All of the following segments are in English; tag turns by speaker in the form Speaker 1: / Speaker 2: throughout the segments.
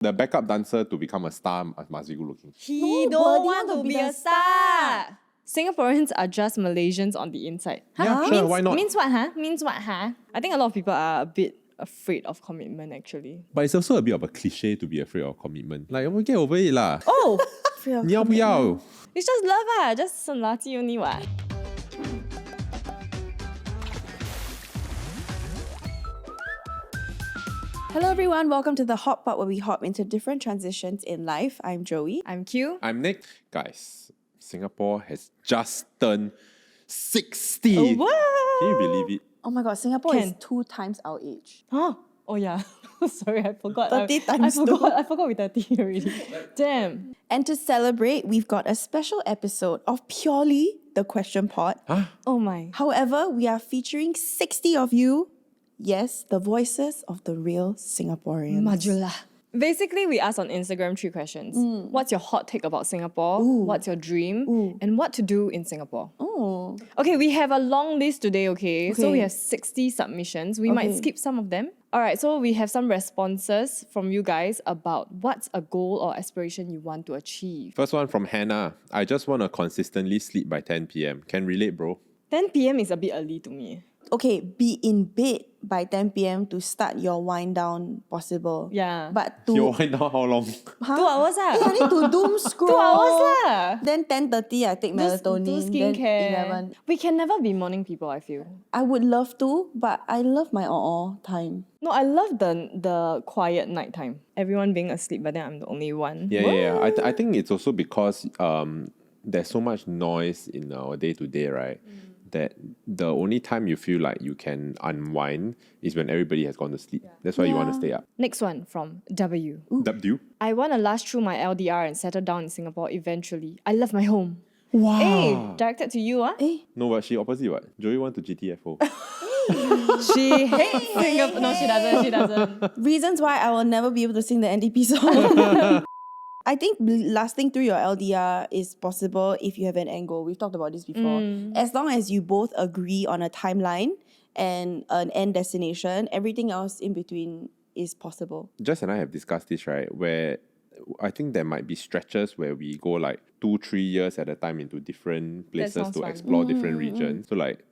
Speaker 1: The backup dancer to become a star must be good looking.
Speaker 2: He don't want to be a star. Singaporeans are just Malaysians on the inside.
Speaker 1: Yeah, sure, why not?
Speaker 2: Means what, huh? Means what, huh? I think a lot of people are a bit afraid of commitment, actually.
Speaker 1: But it's also a bit of a cliche to be afraid of commitment. Like, get over it lah.
Speaker 2: Oh!
Speaker 1: 你要不要?
Speaker 2: It's just love, just 生垃圾 only what.
Speaker 3: Hello everyone, welcome to the Hot Pot where we hop into different transitions in life. I'm Joey.
Speaker 2: I'm Q.
Speaker 1: I'm Nick. Guys, Singapore has just turned 60.
Speaker 2: Oh, what?
Speaker 1: Can you believe it?
Speaker 3: Oh my god, Singapore is 2 times our age.
Speaker 2: Huh? Oh yeah. Sorry, I forgot.
Speaker 3: 30 times
Speaker 2: I forgot we're 30 already. Damn.
Speaker 3: And to celebrate, we've got a special episode of purely the question pot.
Speaker 1: Huh?
Speaker 2: Oh my.
Speaker 3: However, we are featuring 60 of you. Yes, the voices of the real Singaporeans.
Speaker 2: Majula. Basically, we asked on Instagram 3 questions. What's your hot take about Singapore?
Speaker 3: Ooh.
Speaker 2: What's your dream?
Speaker 3: Ooh.
Speaker 2: And what to do in Singapore?
Speaker 3: Oh.
Speaker 2: Okay, we have a long list today, okay? So we have 60 submissions. We might skip some of them. All right, so we have some responses from you guys about what's a goal or aspiration you want to achieve.
Speaker 1: First one from Hannah. I just want to consistently sleep by 10 p.m. Can relate, bro?
Speaker 2: 10 p.m. is a bit early to me.
Speaker 3: Okay, be in bed by 10 p.m. to start your wind down possible.
Speaker 2: Yeah.
Speaker 3: But to...
Speaker 1: Your wind down how long?
Speaker 2: 2 hours lah.
Speaker 3: I need to doom scroll.
Speaker 2: 2 hours lah.
Speaker 3: Then 10:30 I take melatonin.
Speaker 2: Do
Speaker 3: then
Speaker 2: skincare.
Speaker 3: 11.
Speaker 2: We can never be morning people, I feel.
Speaker 3: I would love to, but I love my time.
Speaker 2: No, I love the quiet night time. Everyone being asleep, but then I'm the only one.
Speaker 1: Yeah. I think it's also because there's so much noise in our day-to-day, right? That the only time you feel like you can unwind is when everybody has gone to sleep. That's why you want to stay up.
Speaker 2: Next one from W.
Speaker 1: W?
Speaker 2: I want to last through my LDR and settle down in Singapore eventually. I love my home.
Speaker 1: Wow.
Speaker 2: Hey, directed to you, huh?
Speaker 1: No, but she opposite what? Joey want to GTFO.
Speaker 2: She hates Singapore. No, she doesn't.
Speaker 3: Reasons why I will never be able to sing the NDP song. I think lasting through your LDR is possible if you have an end goal. We've talked about this before. As long as you both agree on a timeline and an end destination, everything else in between is possible.
Speaker 1: Jess and I have discussed this, right? Where I think there might be stretches where we go like 2-3 years at a time into different places to explore different regions. So like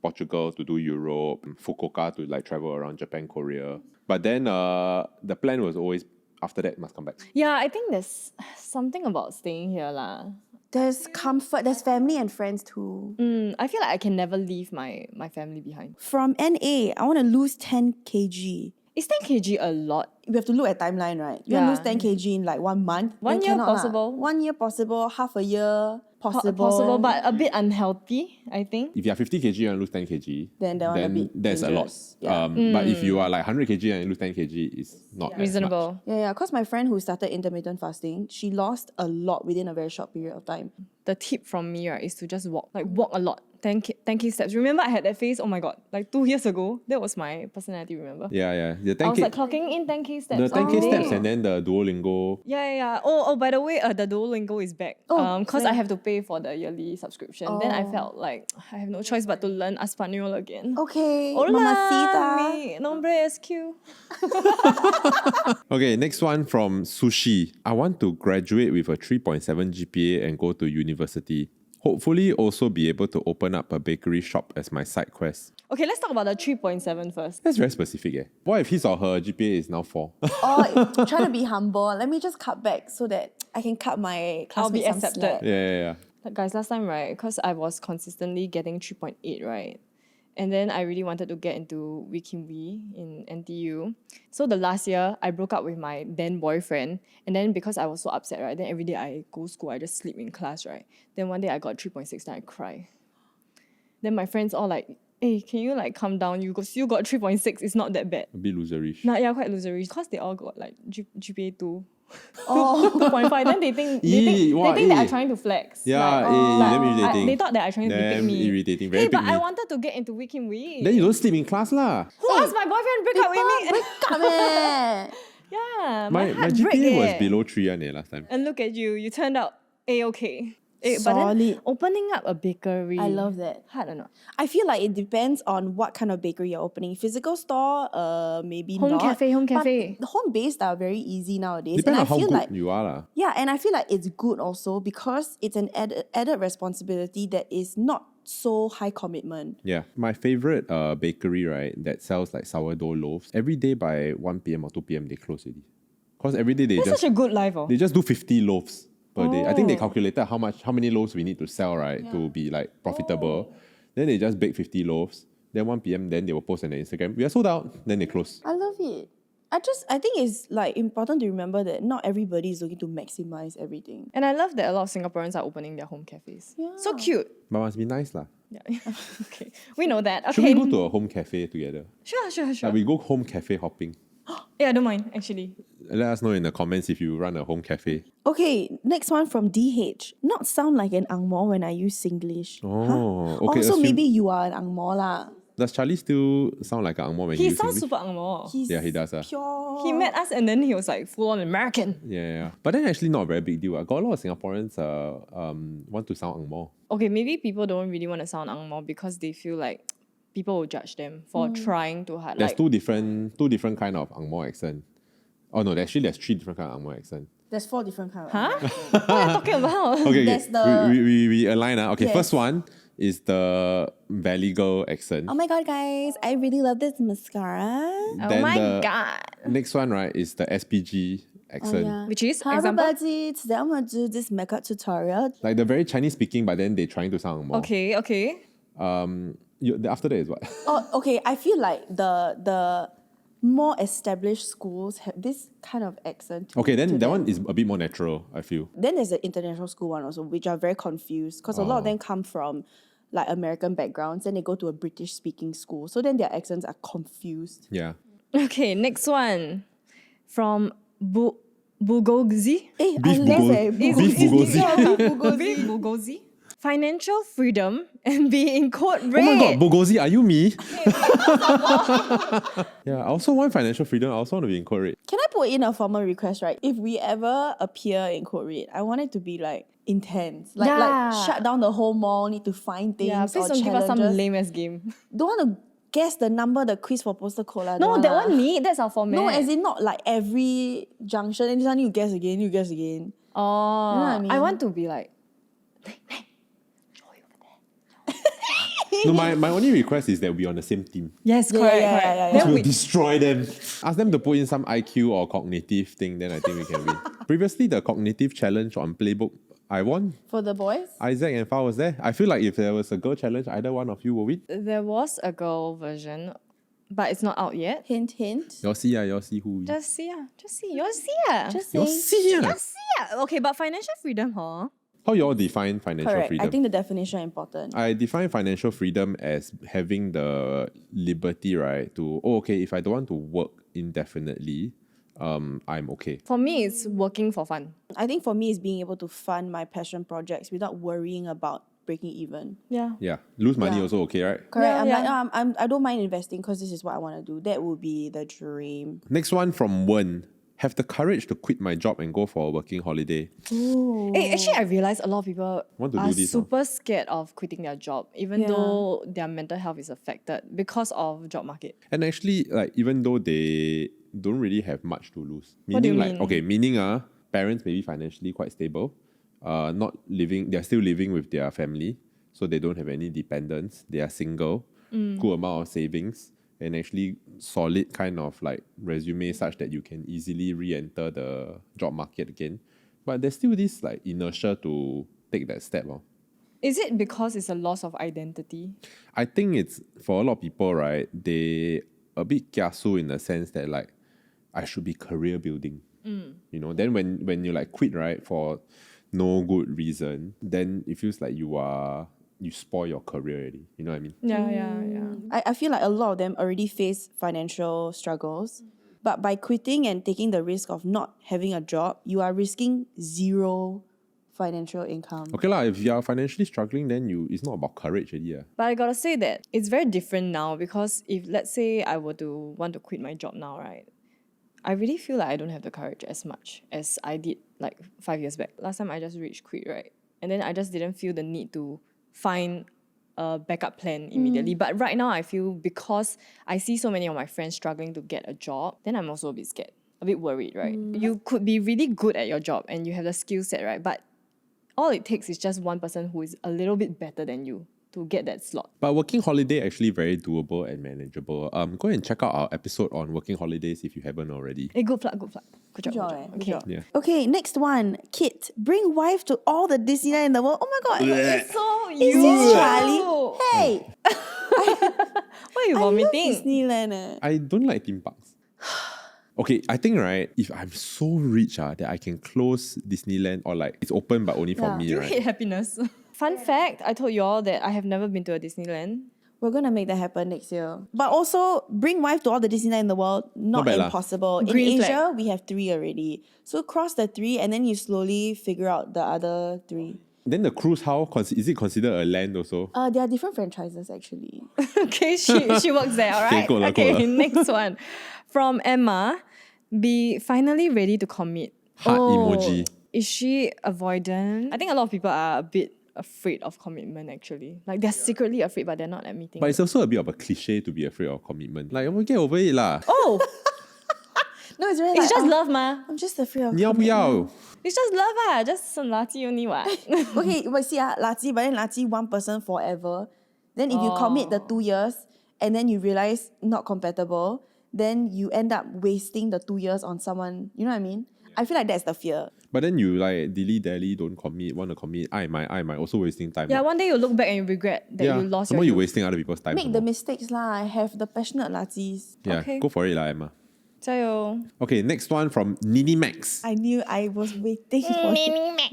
Speaker 1: Portugal to do Europe, Fukuoka to like travel around Japan, Korea. But then the plan was always after that must come back.
Speaker 2: Yeah, I think there's something about staying here lah.
Speaker 3: There's comfort, there's family and friends too.
Speaker 2: I feel like I can never leave my family behind.
Speaker 3: From NA, I want to lose 10 kg.
Speaker 2: Is 10 kg a lot?
Speaker 3: We have to look at timeline, right? You want to lose 10 kg in like 1 month?
Speaker 2: 1 year possible.
Speaker 3: 1 year possible, half a year possible.
Speaker 2: Possible, but a bit unhealthy, I think.
Speaker 1: If you are 50 kg and lose 10 kg,
Speaker 3: then that one a bit
Speaker 1: that's
Speaker 3: dangerous.
Speaker 1: a lot. But if you are like 100 kg and lose 10 kg, it's not as
Speaker 2: Reasonable.
Speaker 1: much.
Speaker 3: Yeah, because my friend who started intermittent fasting, she lost a lot within a very short period of time.
Speaker 2: The tip from me, right, is to just walk a lot. 10k steps. Remember I had that phase, oh my god, like 2 years ago. That was my personality, remember?
Speaker 1: Yeah. The 10K,
Speaker 2: I was like clocking in 10k steps.
Speaker 1: the 10K
Speaker 2: every
Speaker 1: steps
Speaker 2: day.
Speaker 1: and then the Duolingo.
Speaker 2: Yeah. Oh, by the way, the Duolingo is back. Because I have to pay for the yearly subscription. Then I felt like I have no choice but to learn Espanol again.
Speaker 3: Okay,
Speaker 2: Hola,
Speaker 3: mamacita.
Speaker 2: mi nombre es Q.
Speaker 1: Okay, next one from Sushi. I want to graduate with a 3.7 GPA and go to university. Hopefully also be able to open up a bakery shop as my side quest.
Speaker 2: Okay, let's talk about the 3.7 first.
Speaker 1: That's very specific, eh? What if his or her GPA is now 4?
Speaker 3: Oh, trying to be humble. Let me just cut back so that I can cut my
Speaker 2: I'll be
Speaker 3: classmates some
Speaker 2: accepted.
Speaker 3: slack.
Speaker 1: Yeah.
Speaker 2: Like, guys, last time, right, because I was consistently getting 3.8, right? And then I really wanted to get into Wikimwi in NTU. So the last year, I broke up with my then boyfriend. And then because I was so upset, right, then every day I go school, I just sleep in class, right? Then one day I got 3.6, then I cry. Then my friends all like, hey, can you like calm down? You still got 3.6, it's not that bad.
Speaker 1: A bit loserish.
Speaker 2: Nah, yeah, quite loserish. Because they all got like GPA 2.
Speaker 3: Oh.
Speaker 2: 2.5. Then they think that I'm trying to flex.
Speaker 1: Yeah, damn irritating.
Speaker 2: They thought that I'm trying to depict
Speaker 1: Damn
Speaker 2: me.
Speaker 1: irritating, very
Speaker 2: Hey, but
Speaker 1: pick me.
Speaker 2: I wanted to get into Wikimwi.
Speaker 1: Then you don't sleep in class lah.
Speaker 2: Who asked my boyfriend to break up with me?
Speaker 3: Break up, eh.
Speaker 2: Yeah,
Speaker 1: My
Speaker 2: heart
Speaker 1: GPA
Speaker 2: break,
Speaker 1: was
Speaker 2: eh.
Speaker 1: below 3 last time.
Speaker 2: And look at you turned out A-okay. But then
Speaker 3: Solid.
Speaker 2: opening up a bakery.
Speaker 3: I love that.
Speaker 2: Hard or not?
Speaker 3: I feel like it depends on what kind of bakery you're opening. Physical store, maybe
Speaker 2: Home
Speaker 3: not.
Speaker 2: cafe, home
Speaker 3: But
Speaker 2: cafe.
Speaker 3: the home-based are very easy nowadays.
Speaker 1: Depends
Speaker 3: and
Speaker 1: on
Speaker 3: I
Speaker 1: how
Speaker 3: feel
Speaker 1: good
Speaker 3: like
Speaker 1: you are. Lah.
Speaker 3: yeah, and I feel like it's good also because it's an added responsibility that is not so high commitment.
Speaker 1: Yeah. My favorite bakery, right, that sells like sourdough loaves, every day by 1 p.m. or 2 p.m. they close already. Because every day
Speaker 2: That's such a good life.
Speaker 1: they just do 50 loaves per day. I think they
Speaker 2: Oh.
Speaker 1: calculated how many loaves we need to sell, right, to be like profitable. Then they just bake 50 loaves. Then 1 p.m. then they will post on their Instagram. We are sold out. Then they close.
Speaker 3: I love it. I think it's like important to remember that not everybody is looking to maximize everything.
Speaker 2: And I love that a lot of Singaporeans are opening their home cafes.
Speaker 3: Yeah.
Speaker 2: So cute.
Speaker 1: But must be nice lah.
Speaker 2: Yeah. Okay. We know that. Okay.
Speaker 1: Should we go to a home cafe together?
Speaker 2: Sure.
Speaker 1: Like we go home cafe hopping.
Speaker 2: Yeah, I don't mind, actually.
Speaker 1: Let us know in the comments if you run a home cafe.
Speaker 3: Okay, next one from DH. Not sound like an angmoh when I use Singlish.
Speaker 1: Oh, okay.
Speaker 3: Also,
Speaker 1: assume-
Speaker 3: maybe you are an angmoh lah.
Speaker 1: Does Charlie still sound like an angmoh when he
Speaker 2: He
Speaker 1: uses
Speaker 2: sounds
Speaker 1: English?
Speaker 2: super angmoh.
Speaker 3: He's
Speaker 1: Yeah, he does,
Speaker 3: Pure.
Speaker 2: He met us and then he was like full on American.
Speaker 1: Yeah. But then actually not a very big deal. I got a lot of Singaporeans want to sound angmoh.
Speaker 2: Okay, maybe people don't really want to sound angmoh because they feel like people will judge them for trying too hard.
Speaker 1: There's
Speaker 2: Like,
Speaker 1: two different kind of angmoh accent. Oh no, there's 3 different kind of angmoh accent.
Speaker 3: There's 4 different kinds.
Speaker 2: huh? What are you talking about?
Speaker 1: Okay,
Speaker 3: There's the-
Speaker 1: we align. Okay,
Speaker 3: Yes.
Speaker 1: first one is the Valley Girl accent.
Speaker 3: Oh my god, guys, I really love this mascara.
Speaker 2: Oh
Speaker 1: Then
Speaker 2: my
Speaker 1: the
Speaker 2: god.
Speaker 1: Next one, right, is the SPG accent.
Speaker 2: Which is,
Speaker 3: Hi
Speaker 2: example?
Speaker 3: everybody, today I'm gonna do this makeup tutorial.
Speaker 1: Like the very Chinese speaking, but then they trying to sound angmoh.
Speaker 2: Okay.
Speaker 1: After that is what?
Speaker 3: Oh, okay. I feel like the more established schools have this kind of accent.
Speaker 1: Okay, then
Speaker 3: to
Speaker 1: that
Speaker 3: them.
Speaker 1: one is a bit more natural, I feel.
Speaker 3: Then there's the international school one also, which are very confused because a lot of them come from like American backgrounds and they go to a British speaking school. So then their accents are confused.
Speaker 1: Yeah.
Speaker 2: Okay, next one. From Bulgogi.
Speaker 3: Eh,
Speaker 1: Beef
Speaker 3: I love
Speaker 1: bulgogi.
Speaker 3: it.
Speaker 1: Beef bulgogi.
Speaker 3: Yeah, beef bulgogi.
Speaker 2: Big Bulgogi. Financial freedom and be in code
Speaker 1: Oh my
Speaker 2: red.
Speaker 1: god, Bogozi, are you me? Yeah, I also want financial freedom. I also want to be in code red.
Speaker 3: Can I put in a formal request, right? If we ever appear in Code Red, I want it to be like intense. Like
Speaker 2: Yeah.
Speaker 3: shut down the whole mall, need to find things
Speaker 2: Yeah,
Speaker 3: or
Speaker 2: please don't give us some
Speaker 3: challenges.
Speaker 2: lame ass game.
Speaker 3: Don't want to guess the number, the quiz for postal code. Lah.
Speaker 2: No,
Speaker 3: Don't
Speaker 2: that
Speaker 3: want
Speaker 2: one
Speaker 3: lah.
Speaker 2: need. That's our format.
Speaker 3: No, as in not like every junction and this one you guess again, you guess again.
Speaker 2: Oh,
Speaker 3: You know what I mean?
Speaker 2: I want to be like,
Speaker 1: No, my only request is that we on the same team.
Speaker 2: yes,
Speaker 3: Yeah,
Speaker 2: correct,
Speaker 3: yeah,
Speaker 2: correct.
Speaker 3: yeah, yeah,
Speaker 2: Then
Speaker 1: We'll
Speaker 2: we,
Speaker 1: destroy them. Ask them to put in some IQ or cognitive thing, then I think we can win. Previously, the cognitive challenge on Playbook, I won.
Speaker 3: For the boys?
Speaker 1: Isaac and Fa was there. I feel like if there was a girl challenge, either one of you will win.
Speaker 2: there was a girl version, but it's not out yet.
Speaker 3: Hint, hint.
Speaker 1: You'll see, you'll see who win.
Speaker 2: Just see, just see, you'll see,
Speaker 3: Just
Speaker 1: You'll
Speaker 3: saying.
Speaker 1: see.
Speaker 2: just see. Okay, but financial freedom, huh?
Speaker 1: How you all define financial
Speaker 3: Correct.
Speaker 1: freedom?
Speaker 3: I think the definition is important.
Speaker 1: I define financial freedom as having the liberty, right, to, if I don't want to work indefinitely, I'm okay.
Speaker 2: For me, it's working for fun.
Speaker 3: I think for me, it's being able to fund my passion projects without worrying about breaking even.
Speaker 2: Yeah.
Speaker 1: Yeah. Lose money
Speaker 3: Yeah.
Speaker 1: also okay, right?
Speaker 3: Correct.
Speaker 2: Yeah,
Speaker 3: I'm
Speaker 2: yeah.
Speaker 3: like, no, I don't mind investing because this is what I want to do. That would be the dream.
Speaker 1: Next one from Wen. Have the courage to quit my job and go for a working holiday.
Speaker 2: Hey, actually, I realized a lot of people
Speaker 1: Want to
Speaker 2: are
Speaker 1: do this,
Speaker 2: super scared of quitting their job, even though their mental health is affected because of job market.
Speaker 1: And actually, like, even though they don't really have much to lose.
Speaker 2: What do you
Speaker 1: Meaning,
Speaker 2: mean?
Speaker 1: meaning parents may be financially quite stable. They're still living with their family, so they don't have any dependents. They are single, good amount of savings, and actually solid kind of like resume such that you can easily re-enter the job market again. But there's still this like inertia to take that step.
Speaker 2: Is it because it's a loss of identity?
Speaker 1: I think it's for a lot of people, right? They a bit kiasu in the sense that like I should be career building. You know, then when you like quit, right, for no good reason, then it feels like you spoil your career already. You know what I mean?
Speaker 2: Yeah.
Speaker 3: I feel like a lot of them already face financial struggles. But by quitting and taking the risk of not having a job, you are risking zero financial income.
Speaker 1: Okay lah, if you are financially struggling, then it's not about courage already.
Speaker 2: But I gotta say that it's very different now because if let's say I were to want to quit my job now, right, I really feel like I don't have the courage as much as I did like 5 years back. Last time I just reached quit, right? And then I just didn't feel the need to find a backup plan immediately. But right now, I feel because I see so many of my friends struggling to get a job, then I'm also a bit scared, a bit worried, right? You could be really good at your job and you have the skill set, right? But all it takes is just one person who is a little bit better than you to get that slot.
Speaker 1: But working holiday actually very doable and manageable. Go and check out our episode on working holidays if you haven't already.
Speaker 2: Hey, good plug. Good job.
Speaker 3: Good
Speaker 2: Okay.
Speaker 3: job.
Speaker 1: Yeah.
Speaker 3: Okay, next one. Kit, bring wife to all the Disneyland in the world. Oh my god.
Speaker 2: It's so
Speaker 3: Is
Speaker 2: you.
Speaker 3: this Charlie? Hey,
Speaker 2: Why are you
Speaker 3: I love
Speaker 2: vomiting?
Speaker 3: Disneyland.
Speaker 1: I don't like theme parks. Okay, I think, right, if I'm so rich that I can close Disneyland or like it's open but only for
Speaker 3: Yeah.
Speaker 1: me,
Speaker 2: You
Speaker 1: right?
Speaker 2: hate happiness. Fun fact, I told you all that I have never been to a Disneyland.
Speaker 3: We're gonna make that happen next year. But also, bring wife to all the Disneyland in the world. Not
Speaker 1: bad lah.
Speaker 3: impossible.
Speaker 2: Green
Speaker 3: in
Speaker 2: flag.
Speaker 3: Asia, we have 3 already. So cross the 3 and then you slowly figure out the other 3.
Speaker 1: Then the cruise, how? Is it considered a land also?
Speaker 3: There are different franchises actually.
Speaker 2: Okay, she works there, all right?
Speaker 1: cool lah,
Speaker 2: Okay,
Speaker 1: cool lah.
Speaker 2: next one. From Emma, be finally ready to commit.
Speaker 1: Heart emoji.
Speaker 2: Is she avoidant? I think a lot of people are a bit afraid of commitment actually. Like they're secretly afraid but they're not admitting.
Speaker 1: But it's also a bit of a cliche to be afraid of commitment. Like, get over it lah.
Speaker 2: oh,
Speaker 3: No, it's really
Speaker 2: it's
Speaker 3: like,
Speaker 2: just
Speaker 3: oh,
Speaker 2: love ma.
Speaker 3: I'm just afraid of
Speaker 1: 你要不要?
Speaker 2: It's just love just some lati only what.
Speaker 3: Okay, but see, Lati, but then Lati one person forever. Then if you commit the 2 years and then you realize not compatible, then you end up wasting the 2 years on someone. You know what I mean? I feel like that's the fear.
Speaker 1: But then you like dilly-dally, don't commit, want to commit, I might, also wasting time.
Speaker 2: Yeah, one day you look back and you regret that you lost
Speaker 1: some
Speaker 2: your
Speaker 1: more you
Speaker 2: youth.
Speaker 1: wasting other people's time.
Speaker 3: Make
Speaker 1: some
Speaker 3: the
Speaker 1: more.
Speaker 3: mistakes lah. Have the passionate Latis.
Speaker 1: Yeah,
Speaker 2: Okay.
Speaker 1: go for it lah, Emma.
Speaker 2: 加油.
Speaker 1: Okay, next one from Nini Max.
Speaker 3: I knew I was waiting for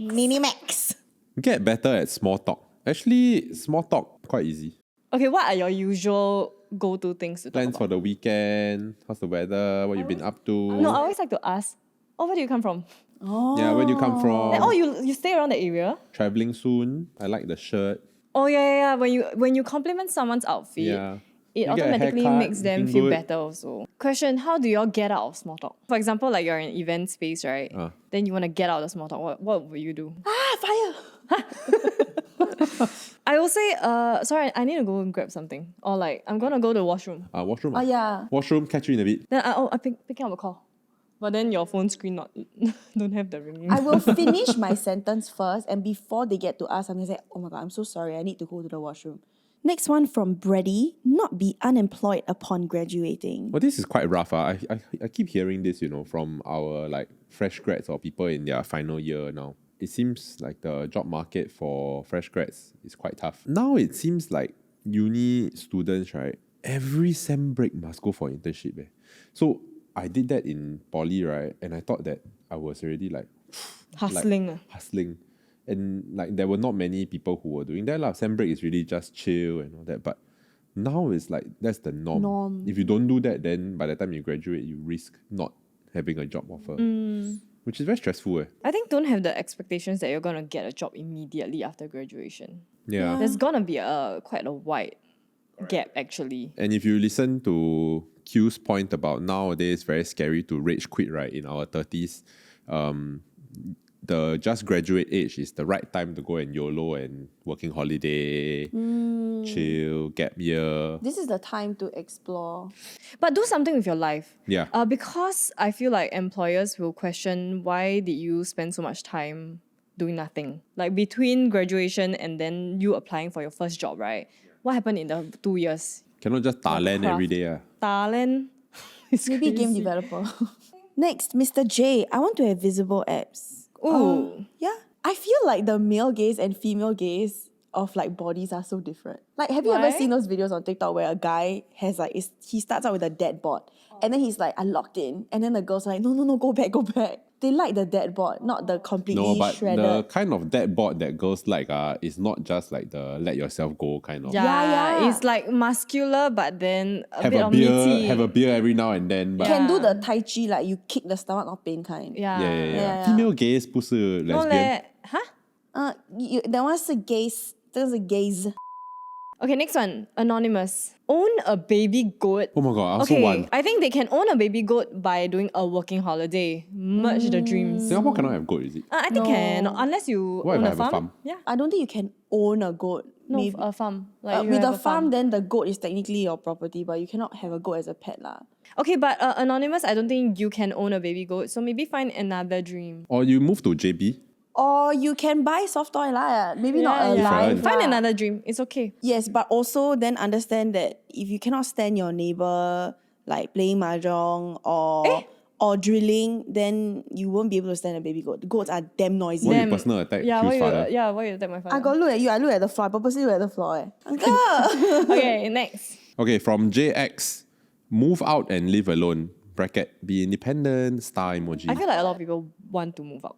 Speaker 3: Minimax.
Speaker 1: Get better at small talk. Actually, small talk quite easy.
Speaker 2: Okay, what are your usual go-to things to talk
Speaker 1: Plans
Speaker 2: about?
Speaker 1: for the weekend, how's the weather, what you've been up to.
Speaker 2: No, I always like to ask, where do you come from?
Speaker 1: Yeah, where do you come from?
Speaker 2: Like, you stay around the area?
Speaker 1: Traveling soon. I like the shirt.
Speaker 2: Oh yeah. When you compliment someone's outfit,
Speaker 1: Yeah.
Speaker 2: it
Speaker 1: You get a
Speaker 2: automatically
Speaker 1: haircut,
Speaker 2: makes them
Speaker 1: looking
Speaker 2: feel
Speaker 1: good.
Speaker 2: better also. Question, how do you all get out of small talk? For example, like you're in an event space, right? Then you want to get out of the small talk. What will you do?
Speaker 3: Fire.
Speaker 2: I will say, sorry, I need to go and grab something. Or like, I'm going to go to the washroom.
Speaker 1: Washroom.
Speaker 3: Oh yeah.
Speaker 1: Washroom, catch you in a bit.
Speaker 2: Then I'm picking up a call. But then your phone screen don't have the ringing.
Speaker 3: I will finish my sentence first, and before they get to us, I'm gonna say, "Oh my god, I'm so sorry. I need to go to the washroom." Next one from Brady: not be unemployed upon graduating.
Speaker 1: Well, this is quite rough. I keep hearing this, from our like fresh grads or people in their final year now. It seems like the job market for fresh grads is quite tough. Now it seems like uni students, right? Every sem break must go for internship. So I did that in poly, right? And I thought that I was already like
Speaker 2: Hustling.
Speaker 1: hustling. And like there were not many people who were doing that. Sem break is really just chill and all that. But now it's like that's the norm. If you don't do that, then by the time you graduate, you risk not having a job offer. Which is very stressful.
Speaker 2: I think don't have the expectations that you're going to get a job immediately after graduation.
Speaker 1: Yeah.
Speaker 2: There's going to be quite a wide gap actually.
Speaker 1: And if you listen to Q's point about nowadays very scary to rage quit, right, in our 30s, the just graduate age is the right time to go and YOLO and working holiday, chill, gap year.
Speaker 3: This is the time to explore.
Speaker 2: But do something with your life.
Speaker 1: Yeah.
Speaker 2: Because I feel like employers will question why did you spend so much time doing nothing? Like between graduation and then you applying for your first job, right? What happened in the 2 years?
Speaker 1: Cannot just talent
Speaker 2: craft.
Speaker 1: every day.
Speaker 2: Talent. It's
Speaker 3: Maybe game
Speaker 2: crazy.
Speaker 3: developer. Next, Mr. J. I want to have visible abs.
Speaker 2: Ooh.
Speaker 3: Yeah. I feel like the male gaze and female gaze of like bodies are so different. Like, have you ever
Speaker 2: Why?
Speaker 3: seen those videos on TikTok where a guy has like, he starts out with a dead bod and then he's like, I locked in. And then the girls are like, no, go back. They like the dead bod, not the completely
Speaker 1: No, but
Speaker 3: shredded.
Speaker 1: the kind of that board that girls like is not just like the let yourself go kind of.
Speaker 3: Yeah.
Speaker 2: It's like muscular, but then a
Speaker 1: Have
Speaker 2: bit
Speaker 1: a
Speaker 2: of
Speaker 1: beer,
Speaker 2: meaty.
Speaker 1: have a beer every now and then. But
Speaker 3: You can do the Tai Chi, like you kick the stomach, not pain kind.
Speaker 2: Yeah.
Speaker 1: yeah. Female gaze 不是
Speaker 2: No
Speaker 1: lesbian.
Speaker 2: leh. Huh?
Speaker 3: That one's a gaze. That's a gaze.
Speaker 2: Okay, next one. Anonymous. Own a baby goat.
Speaker 1: Oh my god, I also
Speaker 2: Okay,
Speaker 1: want.
Speaker 2: I think they can own a baby goat by doing a working holiday. Merge the dreams.
Speaker 1: Singapore cannot have goat, is it?
Speaker 2: I think
Speaker 3: No.
Speaker 2: can, unless you
Speaker 1: What if
Speaker 2: own
Speaker 1: I
Speaker 2: a
Speaker 1: have a
Speaker 2: farm.
Speaker 1: farm?
Speaker 2: Yeah.
Speaker 3: I don't think you can own a goat.
Speaker 2: No,
Speaker 3: Maybe.
Speaker 2: a farm. Like you
Speaker 3: With
Speaker 2: have
Speaker 3: a
Speaker 2: a
Speaker 3: farm, then the goat is technically your property, but you cannot have a goat as a pet lah.
Speaker 2: Okay, but anonymous, I don't think you can own a baby goat. So maybe find another dream.
Speaker 1: Or you move to JB.
Speaker 3: Or you can buy soft toy lah. Maybe not a
Speaker 2: yeah.
Speaker 3: live.
Speaker 2: Find
Speaker 3: lah.
Speaker 2: another dream. It's okay.
Speaker 3: Yes, but also then understand that if you cannot stand your neighbor like playing mahjong or drilling, then you won't be able to stand a baby goat. Goats are damn noisy.
Speaker 1: What if personal attack
Speaker 2: Yeah,
Speaker 1: Q's father?
Speaker 2: why you attack my father?
Speaker 3: I got look at you. I look at the floor. I purposely look at the floor. Uncle.
Speaker 2: Okay, next.
Speaker 1: Okay, from JX. Move out and live alone. Bracket, be independent, star emoji.
Speaker 2: I feel like a lot of people want to move out.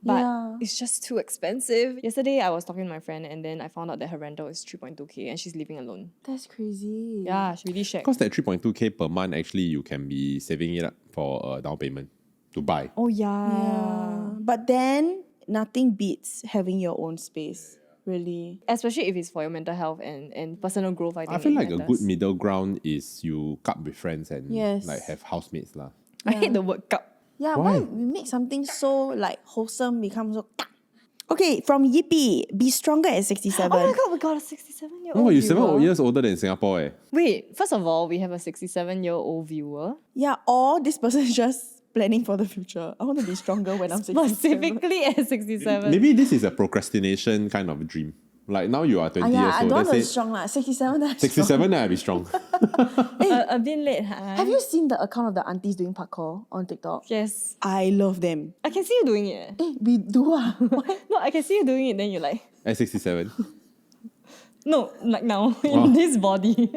Speaker 2: But
Speaker 3: Yeah.
Speaker 2: it's just too expensive. Yesterday, I was talking to my friend and then I found out that her rental is 3.2k and she's living alone.
Speaker 3: That's crazy.
Speaker 2: Yeah, she really shared.
Speaker 1: Because that 3.2k per month, actually, you can be saving it up for a down payment to buy.
Speaker 2: Oh, yeah.
Speaker 3: Yeah. But then nothing beats having your own space. Really.
Speaker 2: Especially if it's for your mental health and personal growth, I think
Speaker 1: I feel
Speaker 2: it
Speaker 1: like a
Speaker 2: matters.
Speaker 1: good middle ground is you cup with friends and
Speaker 3: Yes.
Speaker 1: like have housemates lah.
Speaker 2: I hate the word cup.
Speaker 3: Yeah,
Speaker 1: Why?
Speaker 3: why we make something so like wholesome become so. Okay, from Yippee, be stronger at 67.
Speaker 2: Oh my god, we got a 67-year-old
Speaker 1: Oh, you're
Speaker 2: viewer.
Speaker 1: 7 years older than Singapore eh.
Speaker 2: Wait, first of all, we have a 67-year-old viewer.
Speaker 3: Yeah, or this person is just planning for the future. I want to be stronger when I'm 67.
Speaker 2: Specifically at 67.
Speaker 1: Maybe this is a procrastination kind of dream. Like now you are 20
Speaker 3: yeah,
Speaker 1: years
Speaker 3: I
Speaker 1: old.
Speaker 3: don't want to be
Speaker 1: Let's say
Speaker 3: strong lah. 67, then I'm
Speaker 1: 67, then I'll be strong.
Speaker 2: A bit late, huh?
Speaker 3: Have you seen the account of the aunties doing parkour on TikTok?
Speaker 2: Yes.
Speaker 3: I love them.
Speaker 2: I can see you doing it.
Speaker 3: We do ah.
Speaker 2: No, I can see you doing it, then you're like,
Speaker 1: At 67.
Speaker 2: no, like now, in this body.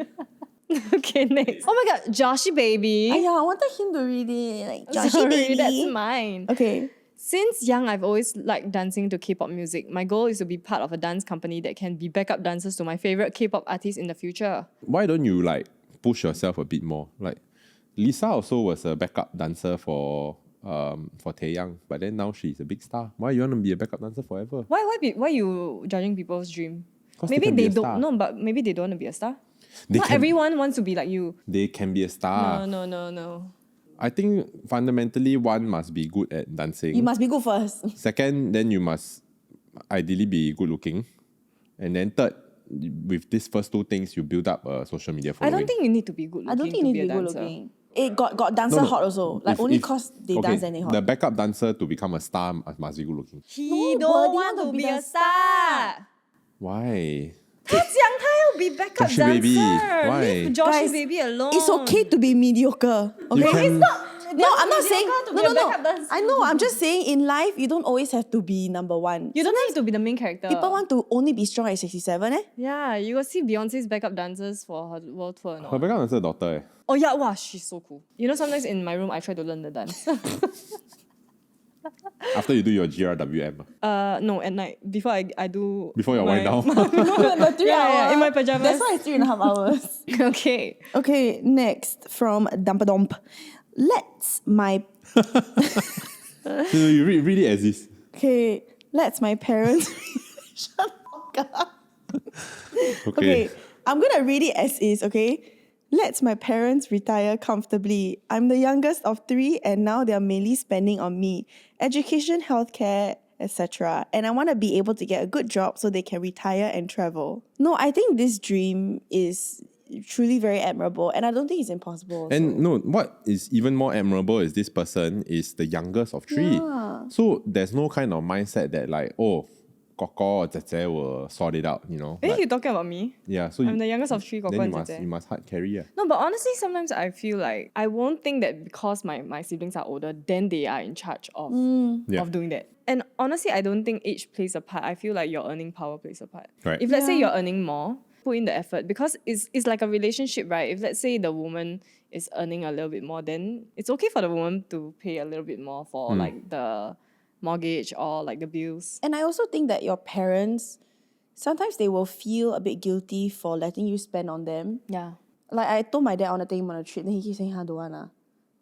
Speaker 2: Okay, next. Oh my god, Joshy baby.
Speaker 3: Yeah, I wanted him to read it. Like, Joshy
Speaker 2: Sorry,
Speaker 3: baby.
Speaker 2: that's mine.
Speaker 3: Okay.
Speaker 2: Since young, I've always liked dancing to K-pop music. My goal is to be part of a dance company that can be backup dancers to my favorite K-pop artists in the future.
Speaker 1: Why don't you like push yourself a bit more? Like Lisa also was a backup dancer for Taeyang, but then now she's a big star. Why you want to be a backup dancer forever?
Speaker 2: Why you judging people's dream?
Speaker 1: 'Cause
Speaker 2: Maybe
Speaker 1: can be
Speaker 2: they
Speaker 1: a
Speaker 2: don't.
Speaker 1: star.
Speaker 2: No, but maybe they don't want to be a star.
Speaker 1: They
Speaker 2: Not
Speaker 1: can,
Speaker 2: everyone wants to be like you.
Speaker 1: They can be a star.
Speaker 2: No.
Speaker 1: I think fundamentally one must be good at dancing.
Speaker 3: You must be good first.
Speaker 1: Second, then you must ideally be good looking. And then third, with these first two things, you build up a social media
Speaker 2: I
Speaker 1: following.
Speaker 2: don't think you need to be good looking.
Speaker 3: I don't think you need to be
Speaker 2: a
Speaker 3: good
Speaker 2: dancer.
Speaker 3: looking. It got dancer hot also. Like only cause they dance and they hot.
Speaker 1: The backup dancer to become a star must be good looking.
Speaker 2: He
Speaker 3: Nobody
Speaker 2: don't want
Speaker 3: want
Speaker 2: to
Speaker 3: to
Speaker 2: be
Speaker 3: be
Speaker 2: a
Speaker 3: the
Speaker 2: star.
Speaker 1: Why?
Speaker 2: 他讲他要 be backup
Speaker 1: Joshy
Speaker 2: dancer.
Speaker 1: baby, why?
Speaker 2: Leave Joshy
Speaker 3: Guys,
Speaker 2: baby alone.
Speaker 3: It's okay to be mediocre. Okay?
Speaker 1: You can,
Speaker 3: No, I'm not saying
Speaker 2: mediocre to
Speaker 3: no,
Speaker 2: be a
Speaker 3: no,
Speaker 2: backup
Speaker 3: no.
Speaker 2: dancer.
Speaker 3: I know. I'm just saying in life you don't always have to be number one.
Speaker 2: You don't need to be the main character.
Speaker 3: People want to only be strong at 67, eh?
Speaker 2: Yeah, you will see Beyonce's backup dancers for her world tour.
Speaker 1: her
Speaker 2: No?
Speaker 1: backup dancer daughter eh.
Speaker 2: Oh yeah, wow, she's so cool. You know, sometimes in my room I try to learn the dance.
Speaker 1: After you do your GRWM.
Speaker 2: No, at night before I do.
Speaker 1: Before you wind down.
Speaker 3: The 3
Speaker 2: Yeah,
Speaker 3: hour.
Speaker 2: in my pajamas.
Speaker 3: That's why it's 3.5 hours.
Speaker 2: Okay.
Speaker 3: Okay, next from Dumpadump. Let's my
Speaker 1: You read it as this.
Speaker 3: okay. Let's my parents. Shut up. Okay, I'm gonna read it as is. Okay. Let's my parents retire comfortably. I'm the youngest of 3 and now they're mainly spending on me. Education, healthcare, etc. And I want to be able to get a good job so they can retire and travel. No, I think this dream is truly very admirable and I don't think it's impossible. Also.
Speaker 1: And no, what is even more admirable is this person is the youngest of 3.
Speaker 3: Yeah.
Speaker 1: So there's no kind of mindset that like, oh, Koko or Zeze will sort it out, you know.
Speaker 2: Are
Speaker 1: Like,
Speaker 2: you talking about me?
Speaker 1: yeah, so
Speaker 2: I'm the youngest of 3, Koko
Speaker 1: then
Speaker 2: and
Speaker 1: you
Speaker 2: Zeze.
Speaker 1: must hard carry. Yeah.
Speaker 2: No, but honestly, sometimes I feel like I won't think that because my siblings are older, then they are in charge of
Speaker 1: Yeah.
Speaker 2: doing that. And honestly, I don't think age plays a part. I feel like your earning power plays a part.
Speaker 1: Right.
Speaker 2: If let's say
Speaker 3: Yeah.
Speaker 2: you're earning more, put in the effort because it's like a relationship, right? If let's say the woman is earning a little bit more, then it's okay for the woman to pay a little bit more for like the mortgage or like the bills.
Speaker 3: And I also think that your parents, sometimes they will feel a bit guilty for letting you spend on them.
Speaker 2: Yeah.
Speaker 3: Like I told my dad I want to take him on a trip, then he keeps saying, don't want lah.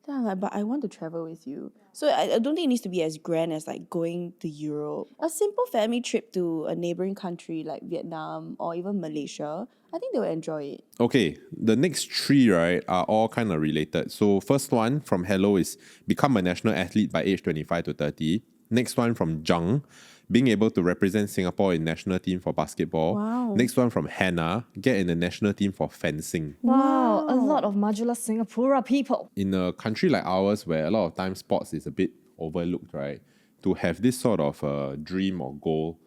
Speaker 3: Then I'm like, but I want to travel with you. So I don't think it needs to be as grand as like going to Europe. A simple family trip to a neighboring country like Vietnam or even Malaysia, I think they will enjoy it.
Speaker 1: Okay, the next three, right, are all kind of related. So first one from Hello is become a national athlete by age 25 to 30. Next one from Jung, being able to represent Singapore in national team for basketball.
Speaker 3: Wow.
Speaker 1: Next one from Hannah, get in the national team for fencing.
Speaker 2: Wow, a lot of modular Singapura people.
Speaker 1: In a country like ours where a lot of times sports is a bit overlooked, right? To have this sort of dream or goal,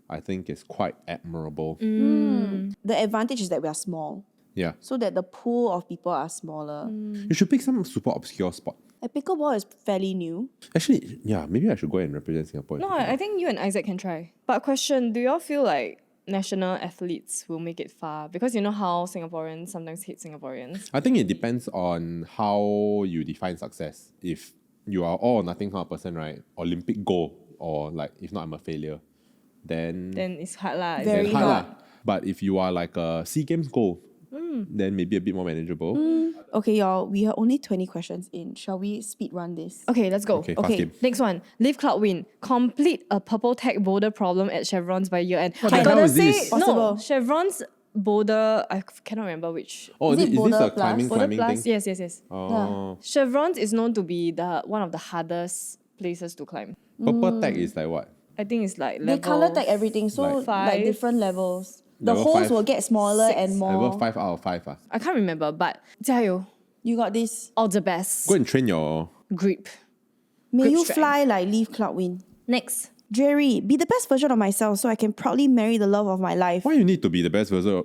Speaker 1: I think is quite admirable.
Speaker 3: The advantage is that we are small,
Speaker 1: Yeah.
Speaker 3: so that the pool of people are smaller.
Speaker 1: You should pick some super obscure sport.
Speaker 3: Like pickleball is fairly new.
Speaker 1: Actually, yeah, maybe I should go and represent Singapore.
Speaker 2: No, I think you and Isaac can try. But question, do you all feel like national athletes will make it far? Because you know how Singaporeans sometimes hate Singaporeans.
Speaker 1: I think it depends on how you define success. If you are all or nothing kind of person, right? Olympic goal, or like, if not, I'm a failure, then
Speaker 2: Then it's hard lah.
Speaker 3: Very
Speaker 1: then hard
Speaker 3: hard.
Speaker 1: lah. But if you are like a SEA Games goal, then maybe a bit more manageable.
Speaker 3: Okay, y'all, we are only 20 questions in. Shall we speed run this?
Speaker 2: Okay, let's go.
Speaker 1: Okay, fast
Speaker 3: Okay.
Speaker 1: game.
Speaker 2: Next one. Leave cloud win. Complete a purple tag boulder problem at Chevrons by year end.
Speaker 1: What the
Speaker 2: I
Speaker 1: hell
Speaker 2: gotta
Speaker 1: is
Speaker 2: say,
Speaker 1: this?
Speaker 2: no,
Speaker 3: Possible.
Speaker 2: Chevrons boulder, I cannot remember which.
Speaker 1: Oh,
Speaker 3: Is
Speaker 1: is
Speaker 3: it
Speaker 1: this
Speaker 3: boulder
Speaker 1: a
Speaker 3: plus?
Speaker 1: climbing
Speaker 2: Boulder plus,
Speaker 1: thing?
Speaker 2: yes.
Speaker 1: Oh.
Speaker 2: Chevrons is known to be one of the hardest places to climb.
Speaker 1: Purple tag is like what?
Speaker 2: I think it's like
Speaker 3: They
Speaker 2: level
Speaker 3: color tag everything, so
Speaker 1: Like
Speaker 3: like different levels. The
Speaker 1: Level
Speaker 3: holes
Speaker 1: 5,
Speaker 3: will get smaller
Speaker 2: 6.
Speaker 3: and more.
Speaker 1: Level 5 out of 5.
Speaker 2: I can't remember, but 加油,
Speaker 3: You got this.
Speaker 2: all the best.
Speaker 1: Go and train your...
Speaker 2: Grip.
Speaker 3: May
Speaker 2: Grip
Speaker 3: you
Speaker 2: strength.
Speaker 3: fly like Leaf Cloud Wind.
Speaker 2: Next.
Speaker 3: Jerry, be the best version of myself so I can proudly marry the love of my life.
Speaker 1: Why you need to be the best version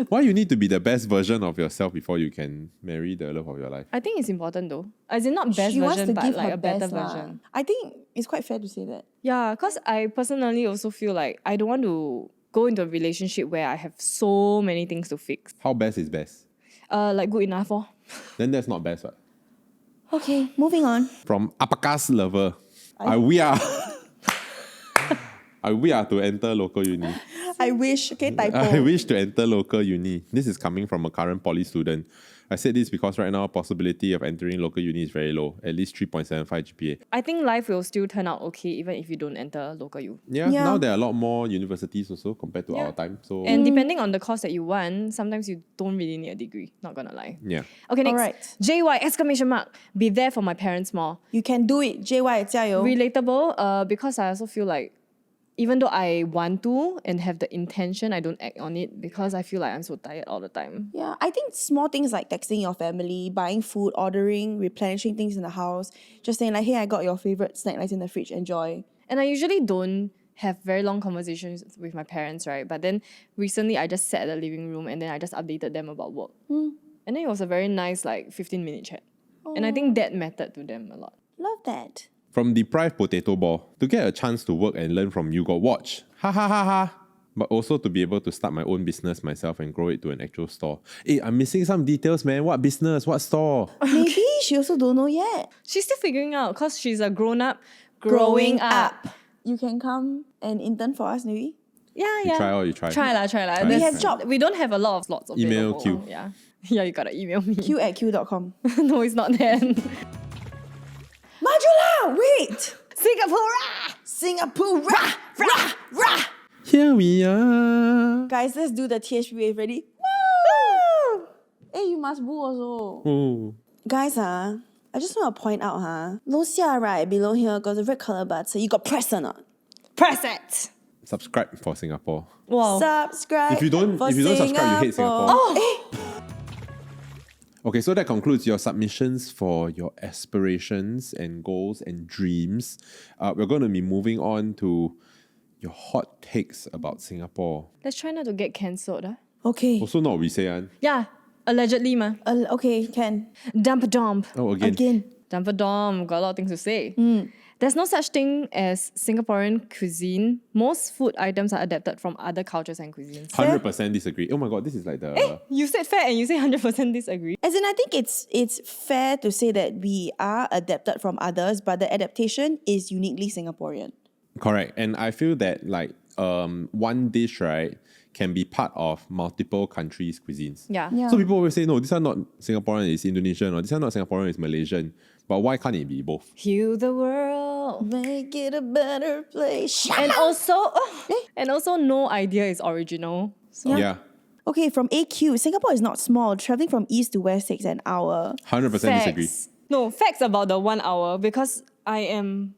Speaker 1: Why you need to be the best version of yourself before you can marry the love of your life?
Speaker 2: I think it's important though. As in not best
Speaker 3: She wants
Speaker 2: version,
Speaker 3: to
Speaker 2: but
Speaker 3: give
Speaker 2: like
Speaker 3: her
Speaker 2: a better
Speaker 3: best lah.
Speaker 2: version.
Speaker 3: I think it's quite fair to say that.
Speaker 2: Yeah, because I personally also feel like I don't want to go into a relationship where I have so many things to fix.
Speaker 1: How best is best?
Speaker 2: Like good enough for.
Speaker 1: Then that's not best, right?
Speaker 3: Okay, moving on.
Speaker 1: From Apakas lover, we are to enter local uni.
Speaker 3: I wish, okay, typo.
Speaker 1: I wish to enter local uni. This is coming from a current poly student. I said this because right now possibility of entering local uni is very low, at least 3.75 GPA.
Speaker 2: I think life will still turn out okay even if you don't enter local U.
Speaker 1: Yeah,
Speaker 3: Yeah.
Speaker 1: now there are a lot more universities also compared to
Speaker 2: Yeah.
Speaker 1: our time. So
Speaker 2: And depending on the course that you want, sometimes you don't really need a degree. Not gonna lie.
Speaker 1: yeah.
Speaker 2: Okay, next.
Speaker 3: Alright.
Speaker 2: JY exclamation mark. Be there for my parents more.
Speaker 3: You can do it. JY, 加油.
Speaker 2: Relatable, because I also feel like even though I want to and have the intention, I don't act on it because I feel like I'm so tired all the time.
Speaker 3: Yeah, I think small things like texting your family, buying food, ordering, replenishing things in the house, just saying like, hey, I got your favorite snack that's in the fridge, enjoy.
Speaker 2: And I usually don't have very long conversations with my parents, right? But then recently I just sat at the living room and then I just updated them about work. And then it was a very nice like 15-minute chat. And I think that mattered to them a lot.
Speaker 3: Love that.
Speaker 1: From deprived potato ball, to get a chance to work and learn from you got watch. Ha ha ha ha. But also to be able to start my own business myself and grow it to an actual store. Hey, I'm missing some details, man. What business? What store?
Speaker 3: Maybe she also don't know yet.
Speaker 2: She's still figuring out because she's a grown-up growing up.
Speaker 3: You can come and intern for us, maybe?
Speaker 2: Yeah,
Speaker 1: You
Speaker 2: yeah.
Speaker 1: try or you try?
Speaker 2: Try lah.
Speaker 1: We
Speaker 3: have job.
Speaker 2: We don't have a lot of slots
Speaker 1: Email
Speaker 2: available.
Speaker 1: Q.
Speaker 2: Yeah. Yeah, you gotta email me.
Speaker 3: q@q.com.
Speaker 2: No, it's not that.
Speaker 3: Majula, wait!
Speaker 2: Singapore!
Speaker 3: Singapore, rah, rah, rah!
Speaker 1: Here we are.
Speaker 3: Guys, let's do the THP wave. Ready? Woo! Hey, you must boo also.
Speaker 1: Ooh.
Speaker 3: Guys, I just want to point out, low right below here got the red color button. You got press or not?
Speaker 2: Press it!
Speaker 1: Subscribe for Singapore.
Speaker 2: Wow.
Speaker 3: Subscribe.
Speaker 1: If you don't
Speaker 3: for
Speaker 1: subscribe, you hate Singapore.
Speaker 2: Oh!
Speaker 1: Okay, so that concludes your submissions for your aspirations and goals and dreams. We're going to be moving on to your hot takes about Singapore.
Speaker 2: Let's try not to get cancelled.
Speaker 3: Okay.
Speaker 1: Also not we say,
Speaker 2: Yeah, allegedly ma.
Speaker 3: Okay, can.
Speaker 2: Dump dump.
Speaker 1: Oh, again.
Speaker 3: Again.
Speaker 2: Dump a dom. Got a lot of things to say. There's no such thing as Singaporean cuisine. Most food items are adapted from other cultures and cuisines.
Speaker 1: 100% disagree. Oh my god, this is like the...
Speaker 2: You said fair and you say 100% disagree.
Speaker 3: As in, I think it's fair to say that we are adapted from others, but the adaptation is uniquely Singaporean.
Speaker 1: Correct. And I feel that like one dish, right, can be part of multiple countries' cuisines.
Speaker 2: Yeah.
Speaker 3: Yeah.
Speaker 1: So people always say, no, this one not Singaporean, it's Indonesian, or this one not Singaporean, it's Malaysian. But why can't it be both?
Speaker 2: Heal the world.
Speaker 3: Make it a better place.
Speaker 2: And also no idea is original. So
Speaker 1: Yeah.
Speaker 3: Okay, from AQ, Singapore is not small. Traveling from east to west takes an hour.
Speaker 1: 100% disagree.
Speaker 2: No, facts about the 1 hour, because I am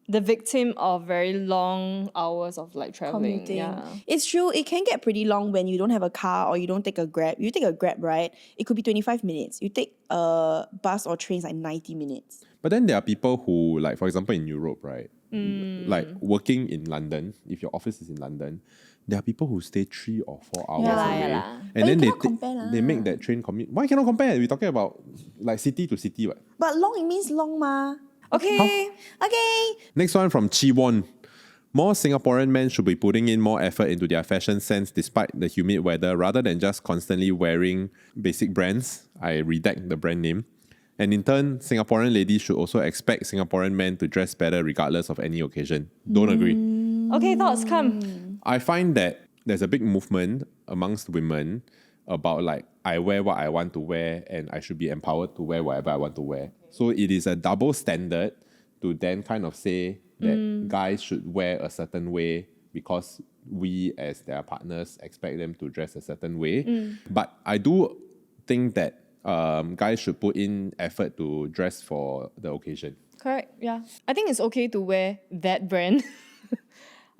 Speaker 2: the victim of very long hours of like traveling.
Speaker 3: Commuting.
Speaker 2: Yeah.
Speaker 3: It's true, it can get pretty long when you don't have a car or you don't take a Grab. You take a Grab, right? It could be 25 minutes. You take a bus or trains like 90 minutes.
Speaker 1: But then there are people who, like, for example, in Europe, right? Like working in London, if your office is in London, there are people who stay 3 or 4 hours
Speaker 3: Yeah.
Speaker 1: away.
Speaker 2: Yeah lah.
Speaker 3: But
Speaker 1: And then
Speaker 3: you cannot compare lah.
Speaker 1: they make that train commute. Why cannot compare? We're talking about like city to city. What?
Speaker 3: But long, it means long ma.
Speaker 2: Okay.
Speaker 3: Okay.
Speaker 2: Next
Speaker 1: Next one from Chi-won. More Singaporean men should be putting in more effort into their fashion sense despite the humid weather rather than just constantly wearing basic brands. I redact the brand name. And in turn, Singaporean ladies should also expect Singaporean men to dress better regardless of any occasion. Don't agree.
Speaker 2: Okay, thoughts come.
Speaker 1: I find that there's a big movement amongst women about like, I wear what I want to wear and I should be empowered to wear whatever I want to wear. So it is a double standard to then kind of say that guys should wear a certain way because we as their partners expect them to dress a certain way. But I do think that guys should put in effort to dress for the occasion.
Speaker 2: Correct, yeah. I think it's okay to wear that brand.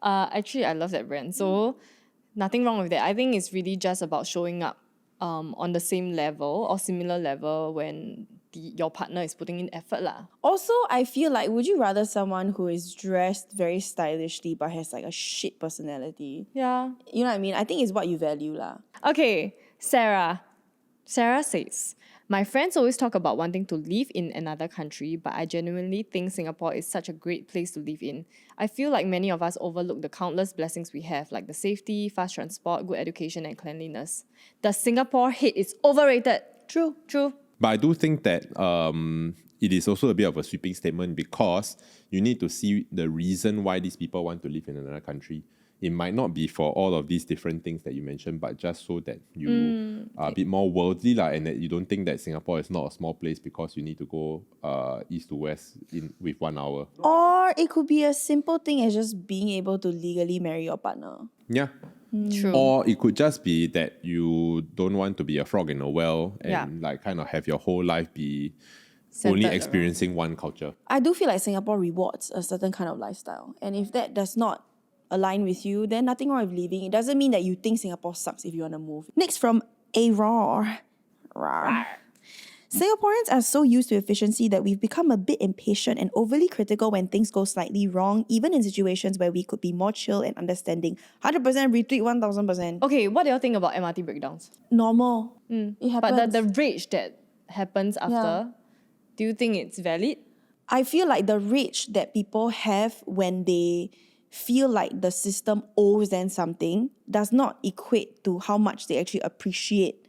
Speaker 2: Actually, I love that brand. So nothing wrong with that. I think it's really just about showing up on the same level or similar level when your partner is putting in effort lah.
Speaker 3: Also, I feel like, would you rather someone who is dressed very stylishly but has like a shit personality?
Speaker 2: Yeah.
Speaker 3: You know what I mean? I think it's what you value lah.
Speaker 2: Okay, Sarah. Sarah says, my friends always talk about wanting to live in another country, but I genuinely think Singapore is such a great place to live in. I feel like many of us overlook the countless blessings we have, like the safety, fast transport, good education, and cleanliness. Does Singapore hate is overrated? True.
Speaker 1: But I do think that it is also a bit of a sweeping statement because you need to see the reason why these people want to live in another country. It might not be for all of these different things that you mentioned, but just so that you are a bit more worldly and that you don't think that Singapore is not a small place because you need to go east to west with 1 hour.
Speaker 3: Or it could be a simple thing as just being able to legally marry your partner.
Speaker 1: Yeah.
Speaker 2: True.
Speaker 1: Or it could just be that you don't want to be a frog in a well and
Speaker 2: Yeah.
Speaker 1: like kind of have your whole life be
Speaker 2: Centered
Speaker 1: only
Speaker 2: around-
Speaker 1: experiencing one culture.
Speaker 3: I do feel like Singapore rewards a certain kind of lifestyle. And if that does not align with you, then nothing wrong with leaving. It doesn't mean that you think Singapore sucks if you want to move. Next from Arar. Singaporeans are so used to efficiency that we've become a bit impatient and overly critical when things go slightly wrong, even in situations where we could be more chill and understanding. 100% retweet 1000%.
Speaker 2: Okay, what do you think about MRT breakdowns?
Speaker 3: Normal. It happens.
Speaker 2: But the rage that happens after, do you think it's valid?
Speaker 3: I feel like the rage that people have when they feel like the system owes them something does not equate to how much they actually appreciate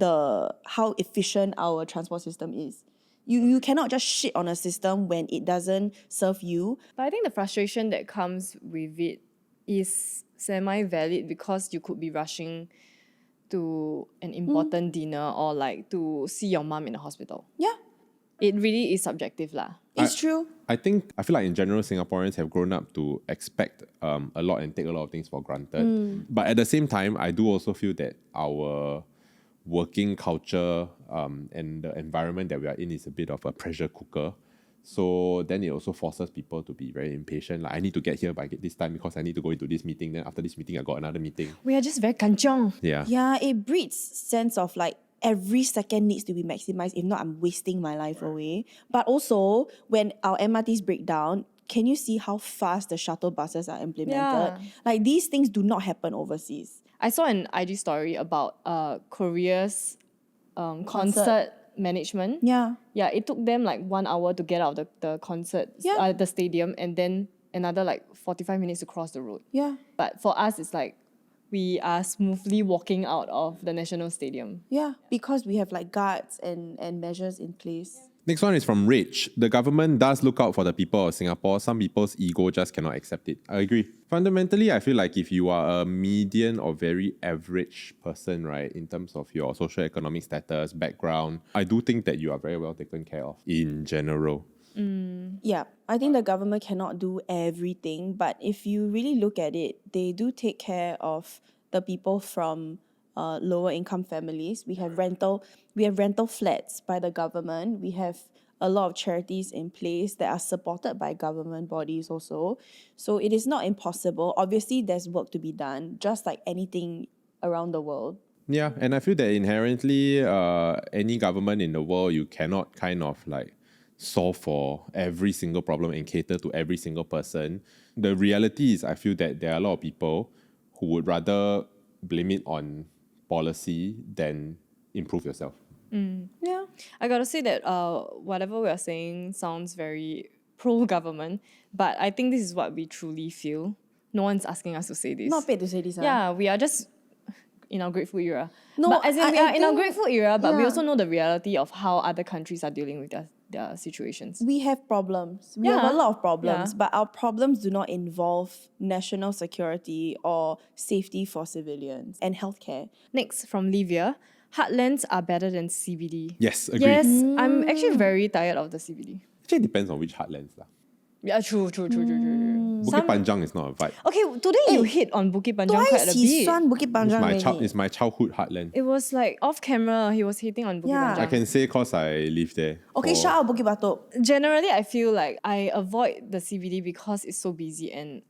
Speaker 3: how efficient our transport system is. You cannot just shit on a system when it doesn't serve you.
Speaker 2: But I think the frustration that comes with it is semi-valid because you could be rushing to an important dinner or like to see your mom in the hospital.
Speaker 3: Yeah,
Speaker 2: It really is subjective lah.
Speaker 3: it's true.
Speaker 1: I feel like in general, Singaporeans have grown up to expect a lot and take a lot of things for granted. But at the same time, I do also feel that our working culture and the environment that we are in is a bit of a pressure cooker. So then it also forces people to be very impatient. Like, I need to get here by this time because I need to go into this meeting. Then after this meeting, I got another meeting.
Speaker 2: We are just very kanchiong.
Speaker 1: Yeah.
Speaker 3: Yeah, it breeds sense of like every second needs to be maximized. If not, I'm wasting my life away. But also, when our MRTs break down, can you see how fast the shuttle buses are implemented?
Speaker 2: Yeah.
Speaker 3: Like, these things do not happen overseas.
Speaker 2: I saw an IG story about Korea's concert management.
Speaker 3: Yeah.
Speaker 2: Yeah, it took them like 1 hour to get out of the concert, the stadium, and then another like 45 minutes to cross the road.
Speaker 3: Yeah.
Speaker 2: But for us, it's like we are smoothly walking out of the National Stadium.
Speaker 3: Yeah, because we have like guards and measures in place.
Speaker 1: Next one is from Rich. The government does look out for the people of Singapore. Some people's ego just cannot accept it. I agree. Fundamentally, I feel like if you are a median or very average person, right, in terms of your socioeconomic status, background, I do think that you are very well taken care of in general.
Speaker 3: Yeah, I think the government cannot do everything, but if you really look at it, they do take care of the people from lower income families. We have rental flats by the government. We have a lot of charities in place that are supported by government bodies also. So it is not impossible. Obviously, there's work to be done, just like anything around the world.
Speaker 1: Yeah, and I feel that inherently, any government in the world, you cannot kind of like solve for every single problem and cater to every single person. The reality is, I feel that there are a lot of people who would rather blame it on policy than improve yourself.
Speaker 3: Yeah.
Speaker 2: I gotta say that whatever we are saying sounds very pro-government, but I think this is what we truly feel. No one's asking us to say this.
Speaker 3: Not paid to say this.
Speaker 2: Yeah, we are just in our grateful era.
Speaker 3: No,
Speaker 2: but as in we
Speaker 3: I
Speaker 2: are in our
Speaker 3: think-
Speaker 2: grateful era, but we
Speaker 3: yeah.
Speaker 2: also know the reality of how other countries are dealing with their situations.
Speaker 3: We have problems. We have
Speaker 2: Yeah.
Speaker 3: a lot of problems,
Speaker 2: Yeah.
Speaker 3: but our problems do not involve national security or safety for civilians and healthcare.
Speaker 2: Next, from Livia, Heartlands are better than CBD.
Speaker 1: Yes, agree.
Speaker 2: Yes, I'm actually very tired of the CBD.
Speaker 1: Actually, it depends on which heartlands.
Speaker 2: Yeah, true.
Speaker 1: Bukit Panjang is not a vibe.
Speaker 2: Okay, today you hit on Bukit Panjang quite a bit.
Speaker 3: 喜欢 Bukit Panjang
Speaker 1: It's my childhood heartland.
Speaker 2: It was like off camera, he was hitting on Bukit
Speaker 3: Yeah.
Speaker 1: I
Speaker 2: Panjang.
Speaker 1: can say because I live there.
Speaker 3: Okay,
Speaker 1: for-
Speaker 3: shout out Bukit Batok.
Speaker 2: Generally, I feel like I avoid the CBD because it's so busy and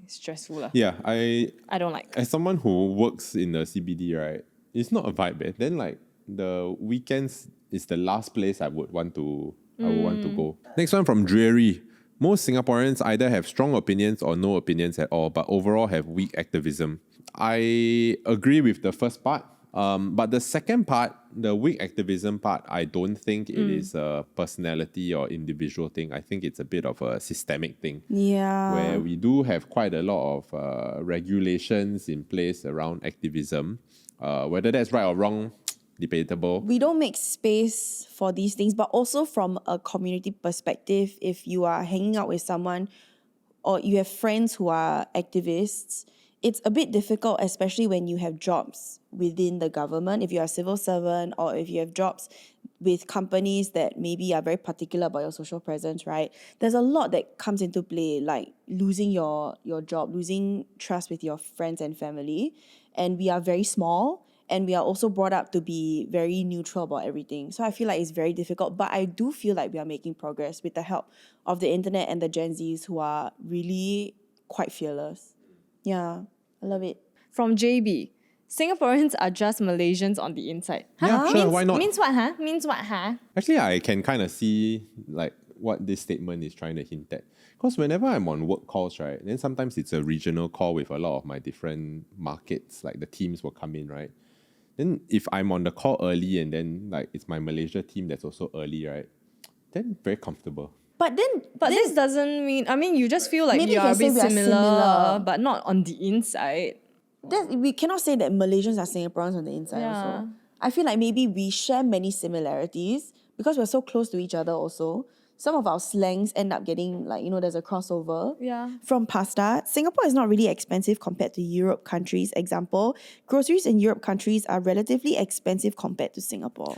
Speaker 2: it's stressful. Lah.
Speaker 1: Yeah,
Speaker 2: I don't like.
Speaker 1: as someone who works in the CBD, right, it's not a vibe. Then like the weekends is the last place I would want to go. Next one from Dreary. Most Singaporeans either have strong opinions or no opinions at all, but overall have weak activism. I agree with the first part. But the second part, the weak activism part, I don't think it is a personality or individual thing. I think it's a bit of a systemic thing.
Speaker 3: Yeah.
Speaker 1: Where we do have quite a lot of regulations in place around activism. Whether that's right or wrong, debatable.
Speaker 3: We don't make space for these things, but also from a community perspective, if you are hanging out with someone or you have friends who are activists, it's a bit difficult, especially when you have jobs within the government. If you're a civil servant or if you have jobs with companies that maybe are very particular about your social presence, right? There's a lot that comes into play, like losing your job, losing trust with your friends and family. And we are very small. And we are also brought up to be very neutral about everything. So I feel like it's very difficult. But I do feel like we are making progress with the help of the internet and the Gen Zs who are really quite fearless. Yeah, I love it.
Speaker 2: From JB, Singaporeans are just Malaysians on the inside.
Speaker 1: Yeah, sure, why not?
Speaker 2: Means what, huh? Means what, huh?
Speaker 1: Actually, I can kind of see like what this statement is trying to hint at. Because whenever I'm on work calls, right, then sometimes it's a regional call with a lot of my different markets, like the teams will come in, right? Then if I'm on the call early and then like it's my Malaysia team that's also early, right? Then very comfortable.
Speaker 3: But
Speaker 2: This doesn't mean, I mean, you just feel like
Speaker 3: Maybe
Speaker 2: you
Speaker 3: you
Speaker 2: are a
Speaker 3: can say
Speaker 2: bit
Speaker 3: we are similar.
Speaker 2: but not on the inside.
Speaker 3: we cannot say that Malaysians are Singaporeans on the inside
Speaker 2: Yeah.
Speaker 3: also. I feel like maybe we share many similarities because we're so close to each other also. Some of our slangs end up getting like, there's a crossover.
Speaker 2: Yeah.
Speaker 3: From pasta, Singapore is not really expensive compared to Europe countries. Example, groceries in Europe countries are relatively expensive compared to Singapore.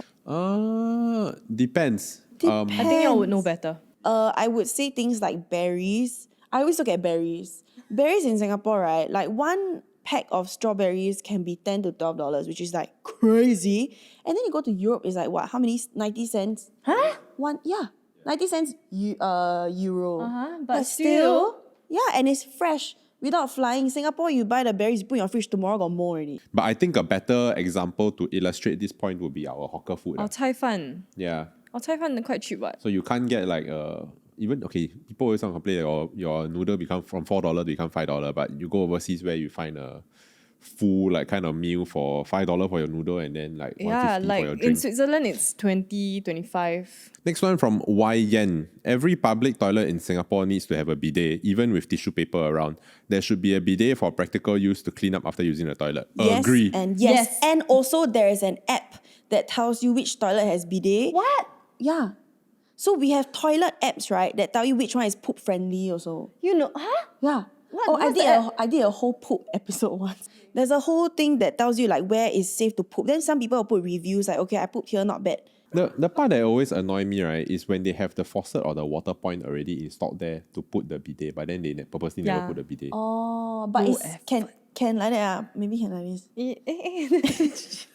Speaker 1: Depends.
Speaker 2: I think you would know better.
Speaker 3: I would say things like berries. I always look at berries. Berries in Singapore, right? Like one pack of strawberries can be $10 to $12, which is like crazy. And then you go to Europe, it's like what? How many? 90 cents?
Speaker 2: Huh?
Speaker 3: 90 cents euro.
Speaker 2: But still.
Speaker 3: Yeah, and it's fresh without flying. Singapore, you buy the berries, you put in your fridge, tomorrow got more already.
Speaker 1: But I think a better example to illustrate this point would be our hawker food.
Speaker 2: Our Cai Fan.
Speaker 1: Yeah.
Speaker 2: Our Cai Fan quite cheap, what?
Speaker 1: So you can't get like people always complain that your noodle become from $4 to become $5, but you go overseas where you find a full like kind of meal for $5 for your noodle and then like
Speaker 2: Yeah,
Speaker 1: $1.50 for
Speaker 2: like
Speaker 1: your
Speaker 2: in
Speaker 1: drink.
Speaker 2: Switzerland it's 20, 25.
Speaker 1: Next one from Y Yen. Every public toilet in Singapore needs to have a bidet, even with tissue paper around. There should be a bidet for practical use to clean up after using the toilet. Agree.
Speaker 3: Yes. And also there is an app that tells you which toilet has bidet.
Speaker 2: What?
Speaker 3: Yeah. So we have toilet apps, right, that tell you which one is poop friendly also.
Speaker 2: You know, huh?
Speaker 3: Yeah.
Speaker 2: What- what's
Speaker 3: I did a whole poop episode once. There's a whole thing that tells you like where is safe to poop. Then some people will put reviews like, okay, I pooped here, not bad.
Speaker 1: The part that always annoy me, right, is when they have the faucet or the water point already installed there to put the bidet, but then they purposely never put the bidet.
Speaker 3: Oh, but it's can like that. Maybe can like this.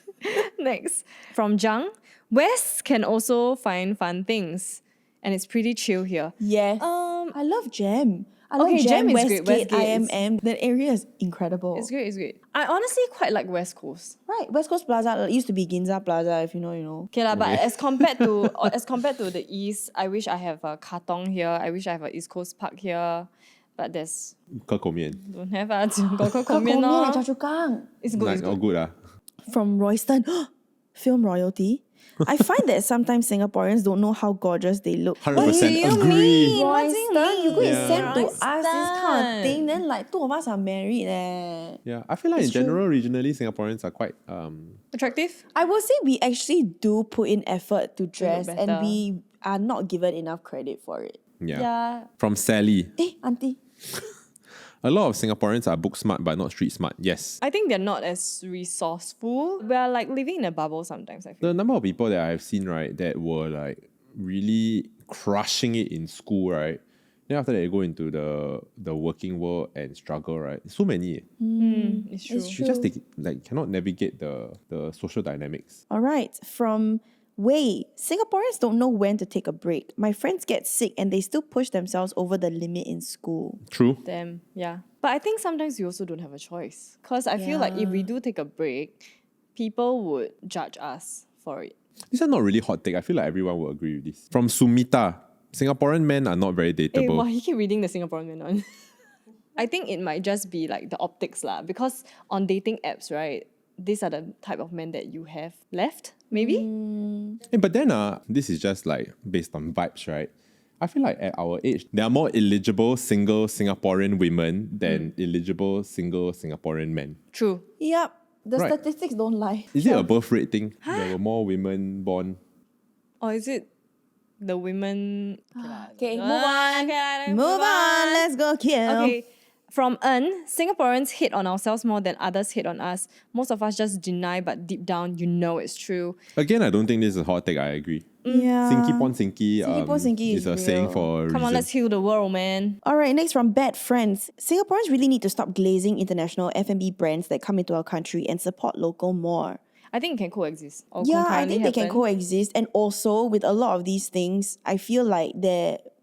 Speaker 2: Next, from Zhang, West can also find fun things, and it's pretty chill here.
Speaker 3: Yes. I love Jam. I love
Speaker 2: Okay,
Speaker 3: Jam,
Speaker 2: Jam is great.
Speaker 3: Westgate,
Speaker 2: Westgate is-
Speaker 3: IMM. That area is incredible.
Speaker 2: It's great, it's great. I honestly quite like West Coast.
Speaker 3: Right, West Coast Plaza used to be Ginza Plaza. If you know, you know.
Speaker 2: Okay lah, but as compared to the East, I wish I have a Katong here. I wish I have a East Coast Park here. But there's don't have got Komian lor.
Speaker 3: Choa Chu Kang.
Speaker 2: It's good, it's
Speaker 1: Nice, all
Speaker 2: good.
Speaker 1: good.
Speaker 3: From Royston, film royalty. I find that sometimes Singaporeans don't know how gorgeous they look.
Speaker 1: 100% agree.
Speaker 3: Royston, you go and
Speaker 2: Yeah.
Speaker 3: send to us this kind of
Speaker 2: Royston.
Speaker 3: thing, then like two of us are married.
Speaker 1: Yeah, I feel like in general, regionally, Singaporeans are quite
Speaker 2: Attractive?
Speaker 3: I will say we actually do put in effort to dress and
Speaker 2: better.
Speaker 3: we are not given enough credit for it.
Speaker 1: yeah. From Sally,
Speaker 3: Auntie.
Speaker 1: a lot of Singaporeans are book smart but not street smart. Yes.
Speaker 2: I think they're not as resourceful. We are like living in a bubble sometimes, I feel.
Speaker 1: The number of people that I've seen, right, that were like really crushing it in school, right? Then after that, they go into the working world and struggle, right? So many.
Speaker 2: It's true.
Speaker 3: It's
Speaker 1: You just cannot navigate the social dynamics.
Speaker 3: All right, from Wei, Singaporeans don't know when to take a break. My friends get sick and they still push themselves over the limit in school.
Speaker 1: True.
Speaker 2: Them, yeah. But I think sometimes we also don't have a choice. Because I feel like if we do take a break, people would judge us for it.
Speaker 1: These are not really hot take. I feel like everyone will agree with this. From Sumita, Singaporean men are not very
Speaker 2: Hey,
Speaker 1: dateable.
Speaker 2: wow, he keep reading the Singaporean man one. I think it might just be like the optics lah. Because on dating apps, right, these are the type of men that you have left, maybe?
Speaker 1: Hey, but then this is just like based on vibes, right? I feel like at our age, there are more eligible single Singaporean women than eligible single Singaporean men.
Speaker 2: True.
Speaker 3: Yep, the
Speaker 1: Right.
Speaker 3: statistics don't lie.
Speaker 1: Is it a birth rate thing? There were more women born.
Speaker 2: Or is it the women...
Speaker 3: Okay,
Speaker 2: lah.
Speaker 3: move on.
Speaker 2: Okay lah,
Speaker 3: Move on, let's go kill.
Speaker 2: Okay. From Singaporeans hate on ourselves more than others hate on us. Most of us just deny, but deep down, you know it's true.
Speaker 1: Again, I don't think this is a hot take. I agree.
Speaker 3: Yeah.
Speaker 1: Sinky pon sinky,
Speaker 3: Sinky pon sinky
Speaker 1: is a
Speaker 3: is
Speaker 1: saying
Speaker 3: real.
Speaker 1: for a
Speaker 2: Come on,
Speaker 1: reason.
Speaker 2: let's heal the world, man.
Speaker 3: All right, next from Bad Friends. Singaporeans really need to stop glazing international F&B brands that come into our country and support local more.
Speaker 2: I think it can coexist. Or
Speaker 3: Yeah, I
Speaker 2: concurrently
Speaker 3: think they can
Speaker 2: happen.
Speaker 3: coexist. And also, with a lot of these things, I feel like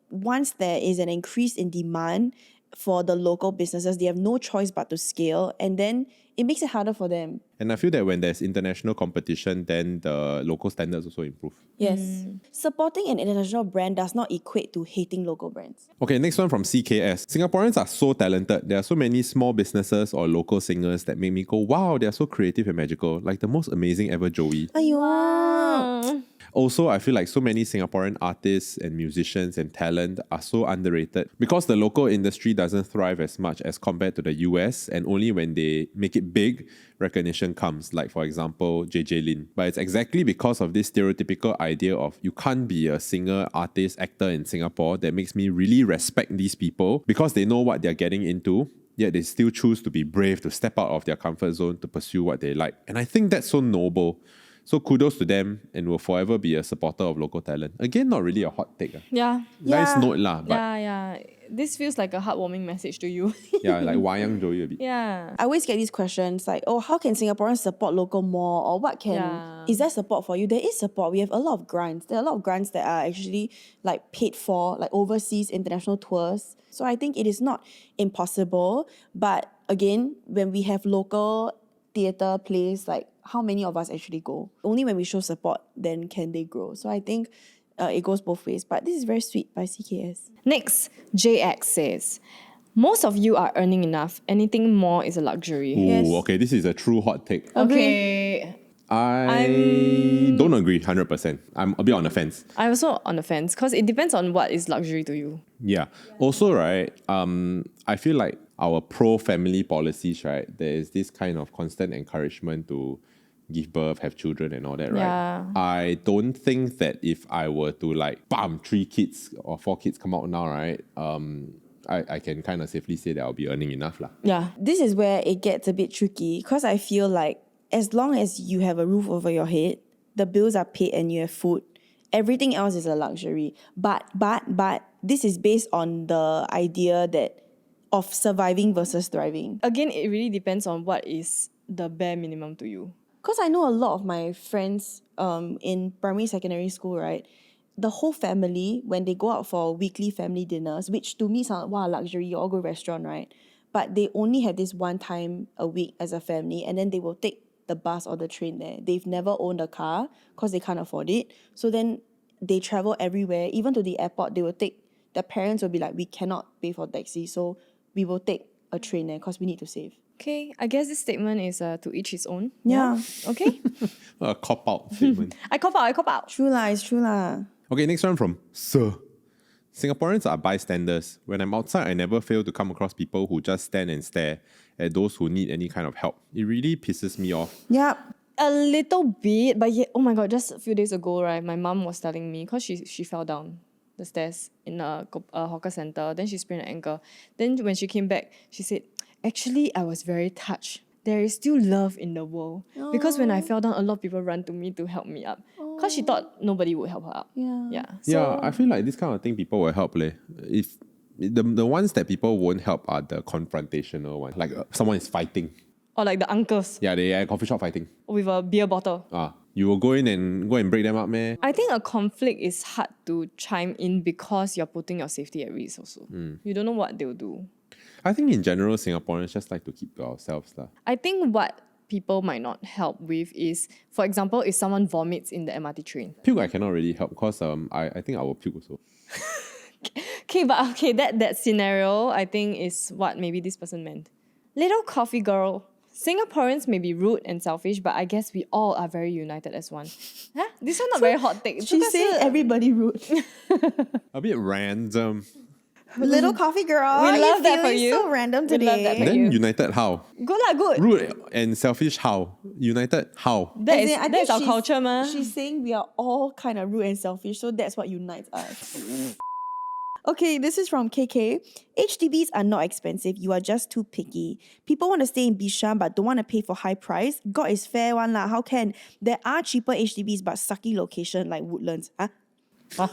Speaker 3: once there is an increase in demand for the local businesses, they have no choice but to scale. And then it makes it harder for them.
Speaker 1: And I feel that when there's international competition, then the local standards also improve.
Speaker 3: Yes. Supporting an international brand does not equate to hating local brands.
Speaker 1: Okay, next one from CKS. Singaporeans are so talented. There are so many small businesses or local singers that make me go, wow, they're so creative and magical. Like the most amazing ever Joey.
Speaker 3: Aiyo.
Speaker 1: Also, I feel like so many Singaporean artists and musicians and talent are so underrated because the local industry doesn't thrive as much as compared to the US, and only when they make it big, recognition comes. Like, for example, JJ Lin. But it's exactly because of this stereotypical idea of you can't be a singer, artist, actor in Singapore that makes me really respect these people because they know what they're getting into. Yet they still choose to be brave, to step out of their comfort zone, to pursue what they like. And I think that's so noble. So kudos to them and will forever be a supporter of local talent. Again, not really a hot take.
Speaker 2: Yeah.
Speaker 1: Nice
Speaker 3: Yeah.
Speaker 1: note lah, but
Speaker 2: Yeah. This feels like a heartwarming message to you.
Speaker 1: yeah, like wayang Joey a bit.
Speaker 2: Yeah.
Speaker 3: I always get these questions like, oh, how can Singaporeans support local more? Or what can,
Speaker 2: Yeah.
Speaker 3: is there support for you? There is support. We have a lot of grants. There are a lot of grants that are actually like paid for, like overseas international tours. So I think it is not impossible. But again, when we have local theatre plays, like how many of us actually go? Only when we show support, then can they grow. So I think it goes both ways. But this is very sweet by CKS.
Speaker 2: Next, JX says, most of you are earning enough. Anything more is a luxury.
Speaker 1: Ooh,
Speaker 3: Yes.
Speaker 1: okay, this is a true hot take.
Speaker 2: Okay.
Speaker 1: I don't agree 100%. I'm a bit on the fence.
Speaker 2: I'm also on the fence because it depends on what is luxury to you.
Speaker 1: Yeah. Also, right, I feel like our pro-family policies, right, there is this kind of constant encouragement to give birth, have children and all that, right?
Speaker 2: Yeah.
Speaker 1: I don't think that if I were to like, bam, 3 kids or 4 kids come out now, right? I can kind of safely say that I'll be earning enough lah.
Speaker 2: Yeah.
Speaker 3: This is where it gets a bit tricky because I feel like as long as you have a roof over your head, the bills are paid and you have food, everything else is a luxury. But this is based on the idea that of surviving versus thriving.
Speaker 2: Again, it really depends on what is the bare minimum to you.
Speaker 3: Because I know a lot of my friends in primary, secondary school, right? The whole family, when they go out for weekly family dinners, which to me sound, wow, luxury, you all go restaurant, right? But they only have this one time a week as a family, and then they will take the bus or the train there. They've never owned a car because they can't afford it. So then they travel everywhere. Even to the airport, their parents will be like, we cannot pay for taxi, so we will take a train there because we need to save.
Speaker 2: Okay, I guess this statement is to each his own.
Speaker 3: Yeah.
Speaker 2: Okay.
Speaker 1: A cop-out statement.
Speaker 2: I cop out.
Speaker 3: True lah, it's true lah.
Speaker 1: Okay, next one from Sir. Singaporeans are bystanders. When I'm outside, I never fail to come across people who just stand and stare at those who need any kind of help. It really pisses me off.
Speaker 3: Yep.
Speaker 2: A little bit, but oh my god, just a few days ago, right, my mom was telling me, because she fell down the stairs in a hawker center, then she sprained her ankle. Then when she came back, she said, actually, I was very touched. There is still love in the world. Because when I fell down, a lot of people ran to me to help me up. Because she thought nobody would help her up.
Speaker 3: Yeah.
Speaker 1: Yeah, I feel like this kind of thing people will help. If the ones that people won't help are the confrontational ones. Like someone is fighting.
Speaker 2: Or like the uncles
Speaker 1: Yeah, they are at a coffee shop fighting.
Speaker 2: with a beer bottle.
Speaker 1: You will go in and break them up, man.
Speaker 2: I think a conflict is hard to chime in because you're putting your safety at risk also. You don't know what they'll do.
Speaker 1: I think in general, Singaporeans just like to keep to ourselves.
Speaker 2: I think what people might not help with is, for example, if someone vomits in the MRT train.
Speaker 1: Puke I cannot really help because I think I will puke also.
Speaker 2: Okay, that scenario I think is what maybe this person meant. Little coffee girl. Singaporeans may be rude and selfish, but I guess we all are very united as one. Huh? This one not very hot take.
Speaker 3: She's saying everybody rude.
Speaker 1: A bit random.
Speaker 3: Little coffee girl.
Speaker 2: We love that for
Speaker 3: feeling
Speaker 2: you.
Speaker 3: so random
Speaker 2: We
Speaker 3: today.
Speaker 2: love that for
Speaker 1: Then
Speaker 2: you.
Speaker 1: united how?
Speaker 2: Good lah, good.
Speaker 1: Rude and selfish how? United how?
Speaker 2: That
Speaker 3: As
Speaker 2: is
Speaker 3: in, I
Speaker 2: that
Speaker 3: think
Speaker 2: is our
Speaker 3: she's-
Speaker 2: culture, ma.
Speaker 3: She's saying we are all kind of rude and selfish, so that's what unites us. Okay, this is from KK. HDBs are not expensive. You are just too picky. People want to stay in Bishan but don't want to pay for high price. God is fair one lah. How can? There are cheaper HDBs but sucky location like Woodlands. Huh?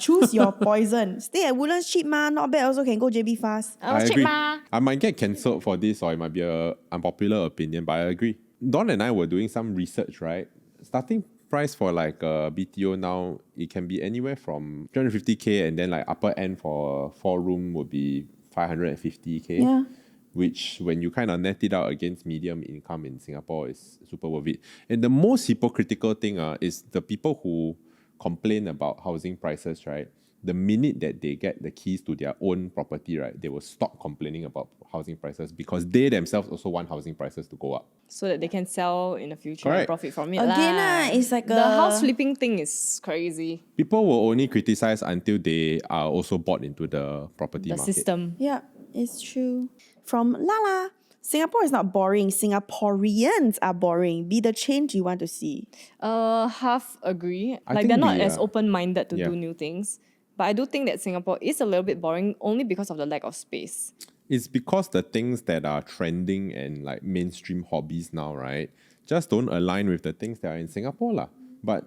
Speaker 3: Choose your poison. Stay at Woodlands cheap ma. Not bad also can go JB fast.
Speaker 2: I was cheap, ma.
Speaker 1: I might get cancelled for this, or it might be an unpopular opinion, but I agree. Don and I were doing some research, right? Starting price for like a BTO now, it can be anywhere from 350k, and then like upper end for a 4-room would be 550k.
Speaker 3: Yeah.
Speaker 1: Which, when you kind of net it out against medium income in Singapore, is super worth it. And the most hypocritical thing is the people who complain about housing prices, right? The minute that they get the keys to their own property, right, they will stop complaining about housing prices because they themselves also want housing prices to go up.
Speaker 2: So that they can sell in the future and
Speaker 1: Correct.
Speaker 2: profit from it.
Speaker 3: Again, it's like
Speaker 2: the house flipping thing is crazy.
Speaker 1: People will only criticize until they are also bought into the property
Speaker 2: The
Speaker 1: market.
Speaker 2: system.
Speaker 3: Yeah, it's true. From Lala. Singapore is not boring. Singaporeans are boring. Be the change you want to see.
Speaker 2: Half agree.
Speaker 1: I
Speaker 2: Like
Speaker 1: think
Speaker 2: they're not
Speaker 1: we
Speaker 2: as
Speaker 1: are-
Speaker 2: open-minded to
Speaker 1: Yeah.
Speaker 2: do new things. But I do think that Singapore is a little bit boring only because of the lack of space.
Speaker 1: It's because the things that are trending and like mainstream hobbies now, right, just don't align with the things that are in Singapore lah. But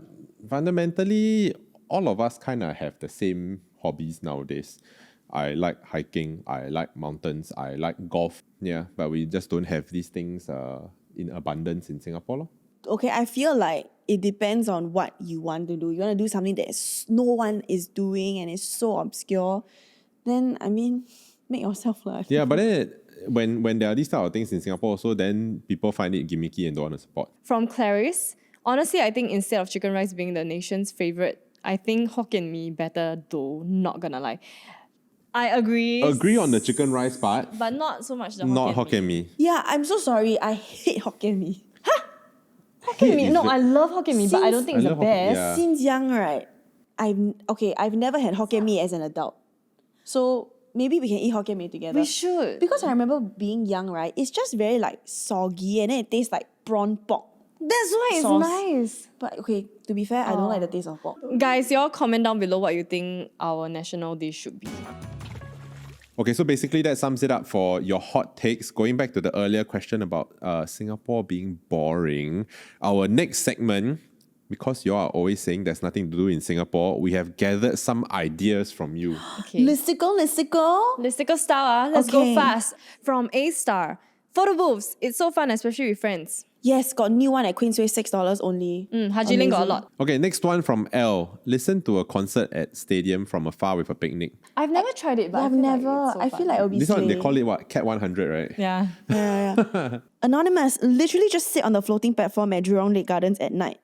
Speaker 1: fundamentally, all of us kind of have the same hobbies nowadays. I like hiking, I like mountains, I like golf. Yeah, but we just don't have these things in abundance in Singapore lor.
Speaker 3: Okay, I feel like it depends on what you want to do. You want to do something that no one is doing and is so obscure, then, I mean, make yourself lah.
Speaker 1: Yeah, but then when there are these type of things in Singapore also, then people find it gimmicky and don't want to support.
Speaker 2: From Clarice, honestly, I think instead of chicken rice being the nation's favorite, I think Hokkien Mee better though, not gonna lie. I agree.
Speaker 1: Agree on the chicken rice part,
Speaker 2: But not so much the
Speaker 1: not
Speaker 2: Hokkien
Speaker 1: Hokkien
Speaker 2: Mee.
Speaker 1: Mee.
Speaker 3: Yeah, I'm so sorry. I hate Hokkien Mee.
Speaker 2: Hokkien Mee.
Speaker 1: Is
Speaker 2: No,
Speaker 1: it-
Speaker 2: I love Hokkien Mee, but I don't think
Speaker 1: I
Speaker 2: it's the
Speaker 1: love Hokkien-
Speaker 2: best.
Speaker 1: yeah.
Speaker 3: Since young, right? I've never had Hokkien Mee as an adult. So maybe we can eat Hokkien Mee together.
Speaker 2: We should.
Speaker 3: Because I remember being young, right? It's just very like soggy and then it tastes like prawn pork. That's why it's
Speaker 2: sauce.
Speaker 3: nice. But okay, to be fair, I don't like the taste of pork.
Speaker 2: Guys, y'all comment down below what you think our national dish should be.
Speaker 1: Okay, so basically that sums it up for your hot takes. Going back to the earlier question about Singapore being boring, our next segment, because you are always saying there's nothing to do in Singapore, we have gathered some ideas from you.
Speaker 2: Okay.
Speaker 3: Listicle.
Speaker 2: Listicle style, let's
Speaker 3: Okay.
Speaker 2: go fast. From A-Star. Photobooths. It's so fun, especially with friends.
Speaker 3: Yes, got new one at Queensway, $6 only.
Speaker 2: Haji Lane got a
Speaker 3: Amazing.
Speaker 2: lot.
Speaker 1: Okay, next one from L. Listen to a concert at stadium from afar with a picnic.
Speaker 2: I've never tried it, but
Speaker 3: I've never. I feel like it'll be
Speaker 1: This one, they
Speaker 3: slay.
Speaker 1: call it what? Cat 100, right?
Speaker 2: Yeah.
Speaker 3: Yeah. Anonymous, literally just sit on the floating platform at Jurong Lake Gardens at night.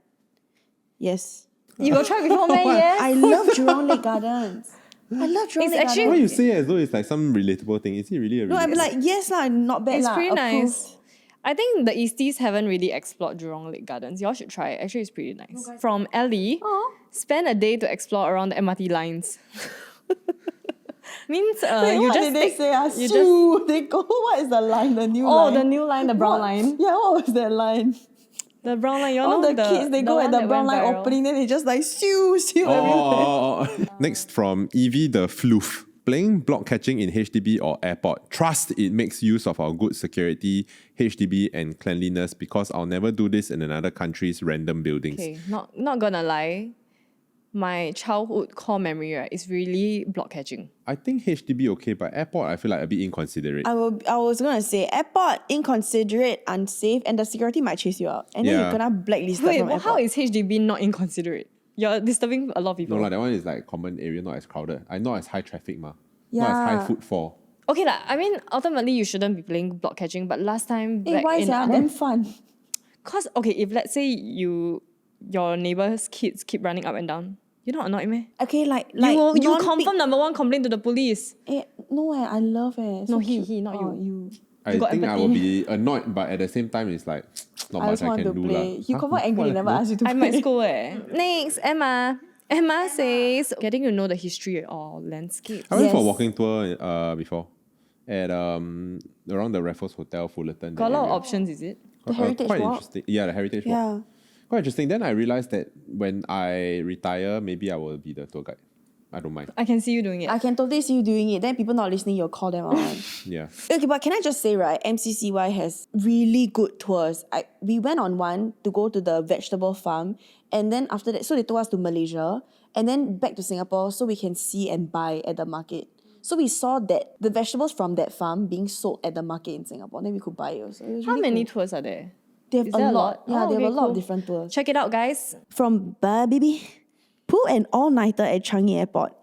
Speaker 3: Yes.
Speaker 2: You go try before, man? Yes.
Speaker 3: I love Jurong Lake Gardens. I love Jurong
Speaker 2: It's
Speaker 3: Lake
Speaker 2: actually-
Speaker 1: Why
Speaker 3: Gardens.
Speaker 1: you say it as though it's like some relatable thing? Is it really a
Speaker 3: No, I'm
Speaker 1: relatable?
Speaker 3: like, yes lah, not bad
Speaker 2: It's
Speaker 3: lah.
Speaker 2: pretty
Speaker 3: approved.
Speaker 2: nice. I think the Easties haven't really explored Jurong Lake Gardens. Y'all should try it. Actually, it's pretty nice. From Ellie, spend a day to explore around the MRT lines. Means
Speaker 3: Wait,
Speaker 2: you
Speaker 3: what
Speaker 2: just
Speaker 3: did they
Speaker 2: take-
Speaker 3: say?
Speaker 2: you
Speaker 3: Shoo, they go, what is the line? The new line?
Speaker 2: the new line, the brown
Speaker 3: What?
Speaker 2: line.
Speaker 3: Yeah, what was that line?
Speaker 2: The brown line, y'all
Speaker 3: All
Speaker 2: know
Speaker 3: the kids, they go
Speaker 2: one
Speaker 3: at the
Speaker 2: that
Speaker 3: brown
Speaker 2: went
Speaker 3: line
Speaker 2: viral.
Speaker 3: opening, then they just like shoo everywhere.
Speaker 1: Next from Evie the Floof. Playing block catching in HDB or airport. Trust it makes use of our good security, HDB and cleanliness because I'll never do this in another country's random buildings.
Speaker 2: Okay, not gonna lie. My childhood core memory, right, is really block catching.
Speaker 1: I think HDB okay, but airport I feel like a bit inconsiderate.
Speaker 3: I was gonna say airport, inconsiderate, unsafe, and the security might chase you out. And then
Speaker 1: Yeah.
Speaker 3: you're gonna blacklisted
Speaker 2: Wait,
Speaker 3: from
Speaker 2: well,
Speaker 3: airport.
Speaker 2: how is HDB not inconsiderate? You're disturbing a lot of people.
Speaker 1: No, that one is like common area, not as crowded. Not as high traffic, ma. Not as
Speaker 3: Yeah.
Speaker 1: high footfall.
Speaker 2: Okay, I mean, ultimately, you shouldn't be playing block catching, but last time,
Speaker 3: Hey,
Speaker 2: back
Speaker 3: why is
Speaker 2: in
Speaker 3: that damn fun?
Speaker 2: Cause okay, if let's say your neighbor's kids keep running up and down, you're not annoyed, meh?
Speaker 3: Okay, like
Speaker 2: You
Speaker 3: non-peak-
Speaker 2: confirm number one complain to the police.
Speaker 3: No, I love it.
Speaker 2: No,
Speaker 3: So
Speaker 2: he,
Speaker 3: cute.
Speaker 2: not
Speaker 3: Oh,
Speaker 2: you.
Speaker 1: I
Speaker 2: got
Speaker 1: think I
Speaker 2: empathy.
Speaker 1: will be annoyed, but at the same time, it's like not
Speaker 3: I
Speaker 1: much
Speaker 3: just
Speaker 1: I
Speaker 3: want
Speaker 1: can
Speaker 3: to
Speaker 1: do.
Speaker 3: play.
Speaker 1: lah.
Speaker 3: You confirm angry,
Speaker 1: What?
Speaker 3: never
Speaker 1: No?
Speaker 3: ask you to
Speaker 2: I'm
Speaker 3: play.
Speaker 2: at school Next, Emma. Emma says, getting to know the history or landscape.
Speaker 1: I went for a
Speaker 3: Yes.
Speaker 1: walking tour before at around the Raffles Hotel, Fullerton.
Speaker 2: Got a
Speaker 1: that
Speaker 2: lot of
Speaker 1: area.
Speaker 2: options, is it?
Speaker 3: The Heritage
Speaker 1: quite
Speaker 3: Walk?
Speaker 1: interesting. Yeah, the Heritage Walk.
Speaker 3: Yeah.
Speaker 1: Quite interesting. Then I realized that when I retire, maybe I will be the tour guide. I don't mind.
Speaker 2: I can see you doing it.
Speaker 3: I can totally see you doing it. Then people not listening, you'll call them out.
Speaker 1: Yeah.
Speaker 3: Okay, but can I just say, right, MCCY has really good tours. We went on one to go to the vegetable farm, and then after that, so they took us to Malaysia, and then back to Singapore so we can see and buy at the market. So we saw that the vegetables from that farm being sold at the market in Singapore, then we could buy it also. It was
Speaker 2: How
Speaker 3: really
Speaker 2: many
Speaker 3: cool.
Speaker 2: tours are there?
Speaker 3: They have
Speaker 2: Is
Speaker 3: a
Speaker 2: there a
Speaker 3: lot.
Speaker 2: lot?
Speaker 3: Yeah,
Speaker 2: Oh,
Speaker 3: they have
Speaker 2: okay,
Speaker 3: a lot
Speaker 2: cool.
Speaker 3: of different tours.
Speaker 2: Check it out, guys.
Speaker 3: From Baby, pull an all-nighter at Changi Airport.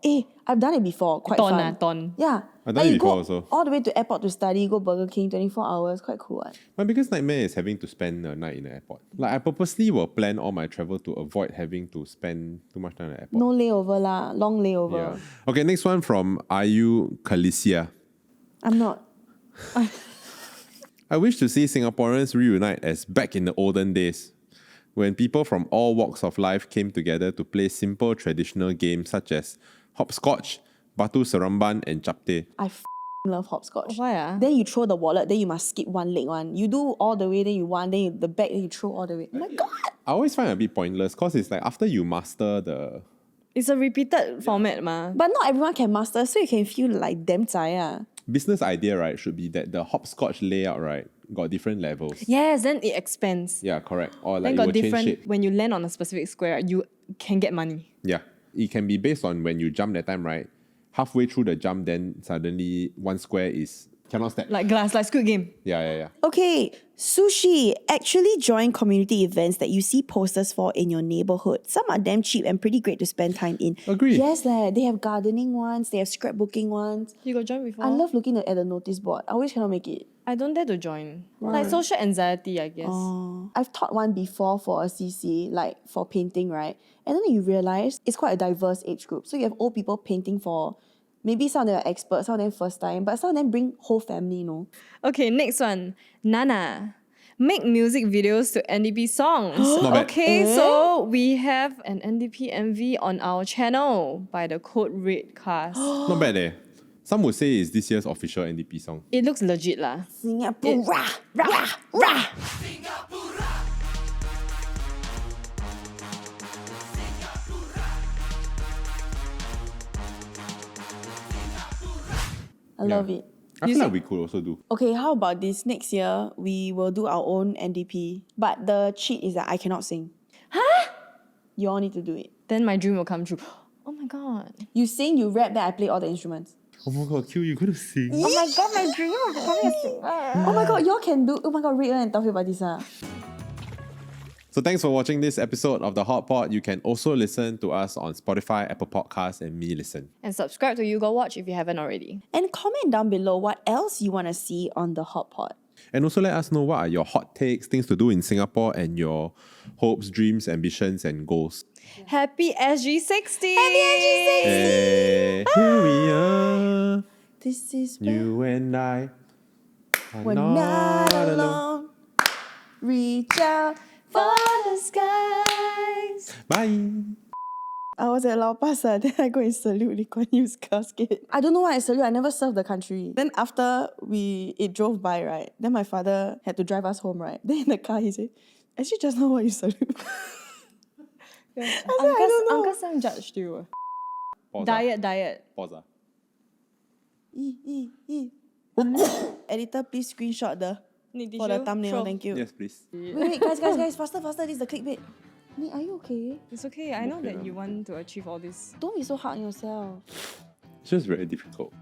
Speaker 3: I've done it before. Quite fun.
Speaker 2: Ton.
Speaker 3: Yeah.
Speaker 1: I've done
Speaker 3: Like
Speaker 1: it
Speaker 3: you go
Speaker 1: before also.
Speaker 3: all the way to airport to study, go Burger King, 24 hours. Quite cool. What?
Speaker 1: My biggest nightmare is having to spend a night in the airport. Like I purposely will plan all my travel to avoid having to spend too much time at the airport.
Speaker 3: No layover lah. Long layover.
Speaker 1: Yeah. Okay, next one from Ayu Kalicia.
Speaker 3: I'm not.
Speaker 1: I wish to see Singaporeans reunite as back in the olden days, when people from all walks of life came together to play simple traditional games such as hopscotch, batu seramban, and chapte.
Speaker 3: I love hopscotch.
Speaker 2: Why ah?
Speaker 3: Then you throw the wallet, then you must skip one leg one. You do all the way, then you one, then the back, then you throw all the way. Oh my god!
Speaker 1: I always find it a bit pointless because it's like after you master the...
Speaker 2: It's a repeated format, ma.
Speaker 3: But not everyone can master, so you can feel like damn zai.
Speaker 1: business idea, right, should be that the hopscotch layout, right, got different levels.
Speaker 2: Yes, then it expands.
Speaker 1: Yeah, correct. Or like
Speaker 2: Then
Speaker 1: it
Speaker 2: got
Speaker 1: will change
Speaker 2: different.
Speaker 1: shape.
Speaker 2: When you land on a specific square, you can get money.
Speaker 1: Yeah. It can be based on when you jump that time, right? Halfway through the jump, then suddenly one square is cannot step.
Speaker 2: Like glass, like Squid Game.
Speaker 1: Yeah.
Speaker 3: Okay, sushi. Actually join community events that you see posters for in your neighborhood. Some are damn cheap and pretty great to spend time in.
Speaker 1: Agree.
Speaker 3: Yes, they have gardening ones, they have scrapbooking ones.
Speaker 2: You got join before?
Speaker 3: I love looking at the notice board. I always cannot make it.
Speaker 2: I don't dare to join. Like social anxiety, I guess.
Speaker 3: I've taught one before for a CC, like for painting, right? And then you realize it's quite a diverse age group. So you have old people painting for, maybe some of them are experts, some of them first time, but some of them bring whole family, you know.
Speaker 2: Okay, next one. Nana. Make music videos to NDP songs.
Speaker 1: Not bad.
Speaker 2: Okay, so we have an NDP MV on our channel by the Code Red cast.
Speaker 1: Not bad eh. Some would say it's this year's official NDP song.
Speaker 2: It looks legit lah.
Speaker 3: Singapore, rah, rah, rah. I love it.
Speaker 1: I feel like we could also do.
Speaker 3: Okay, how about this? Next year, we will do our own NDP. But the cheat is that I cannot sing. Huh? You all need to do it.
Speaker 2: Then my dream will come true. Oh my god.
Speaker 3: You sing, you rap, then I play all the instruments.
Speaker 1: Oh my god, Q, you gotta sing.
Speaker 3: Oh my god, my dream of becoming a singer. Oh my god, y'all can do. Oh my god, read and talk about this.
Speaker 1: So thanks for watching this episode of The Hot Pot. You can also listen to us on Spotify, Apple Podcasts, and Me Listen.
Speaker 2: And subscribe to You Go Watch if you haven't already.
Speaker 3: And comment down below what else you want to see on The Hot Pot.
Speaker 1: And also let us know what are your hot takes, things to do in Singapore, and your hopes, dreams, ambitions, and goals.
Speaker 2: Happy SG60!
Speaker 3: Happy SG60!
Speaker 1: Hey, here we are.
Speaker 3: This is
Speaker 1: You and I are
Speaker 3: we're
Speaker 1: not
Speaker 3: alone. Reach out for the skies.
Speaker 1: Bye.
Speaker 3: I was at Lau Pa Sat, then I go and salute Lee Kuan Yew's casket. I don't know why I salute, I never served the country. Then after it drove by, right, then my father had to drive us home, right? Then in the car he said, actually just know what you salute. I don't know.
Speaker 2: Uncle Sam judged you.
Speaker 1: Pause.
Speaker 2: Diet.
Speaker 1: Pause.
Speaker 3: Editor, please screenshot for the thumbnail, thank you.
Speaker 1: Yes, please.
Speaker 3: Wait, guys, faster, this is the clickbait. Nick, are you okay?
Speaker 2: It's okay. I know that you want to achieve all this.
Speaker 3: Don't be so hard on yourself.
Speaker 1: It's just very difficult.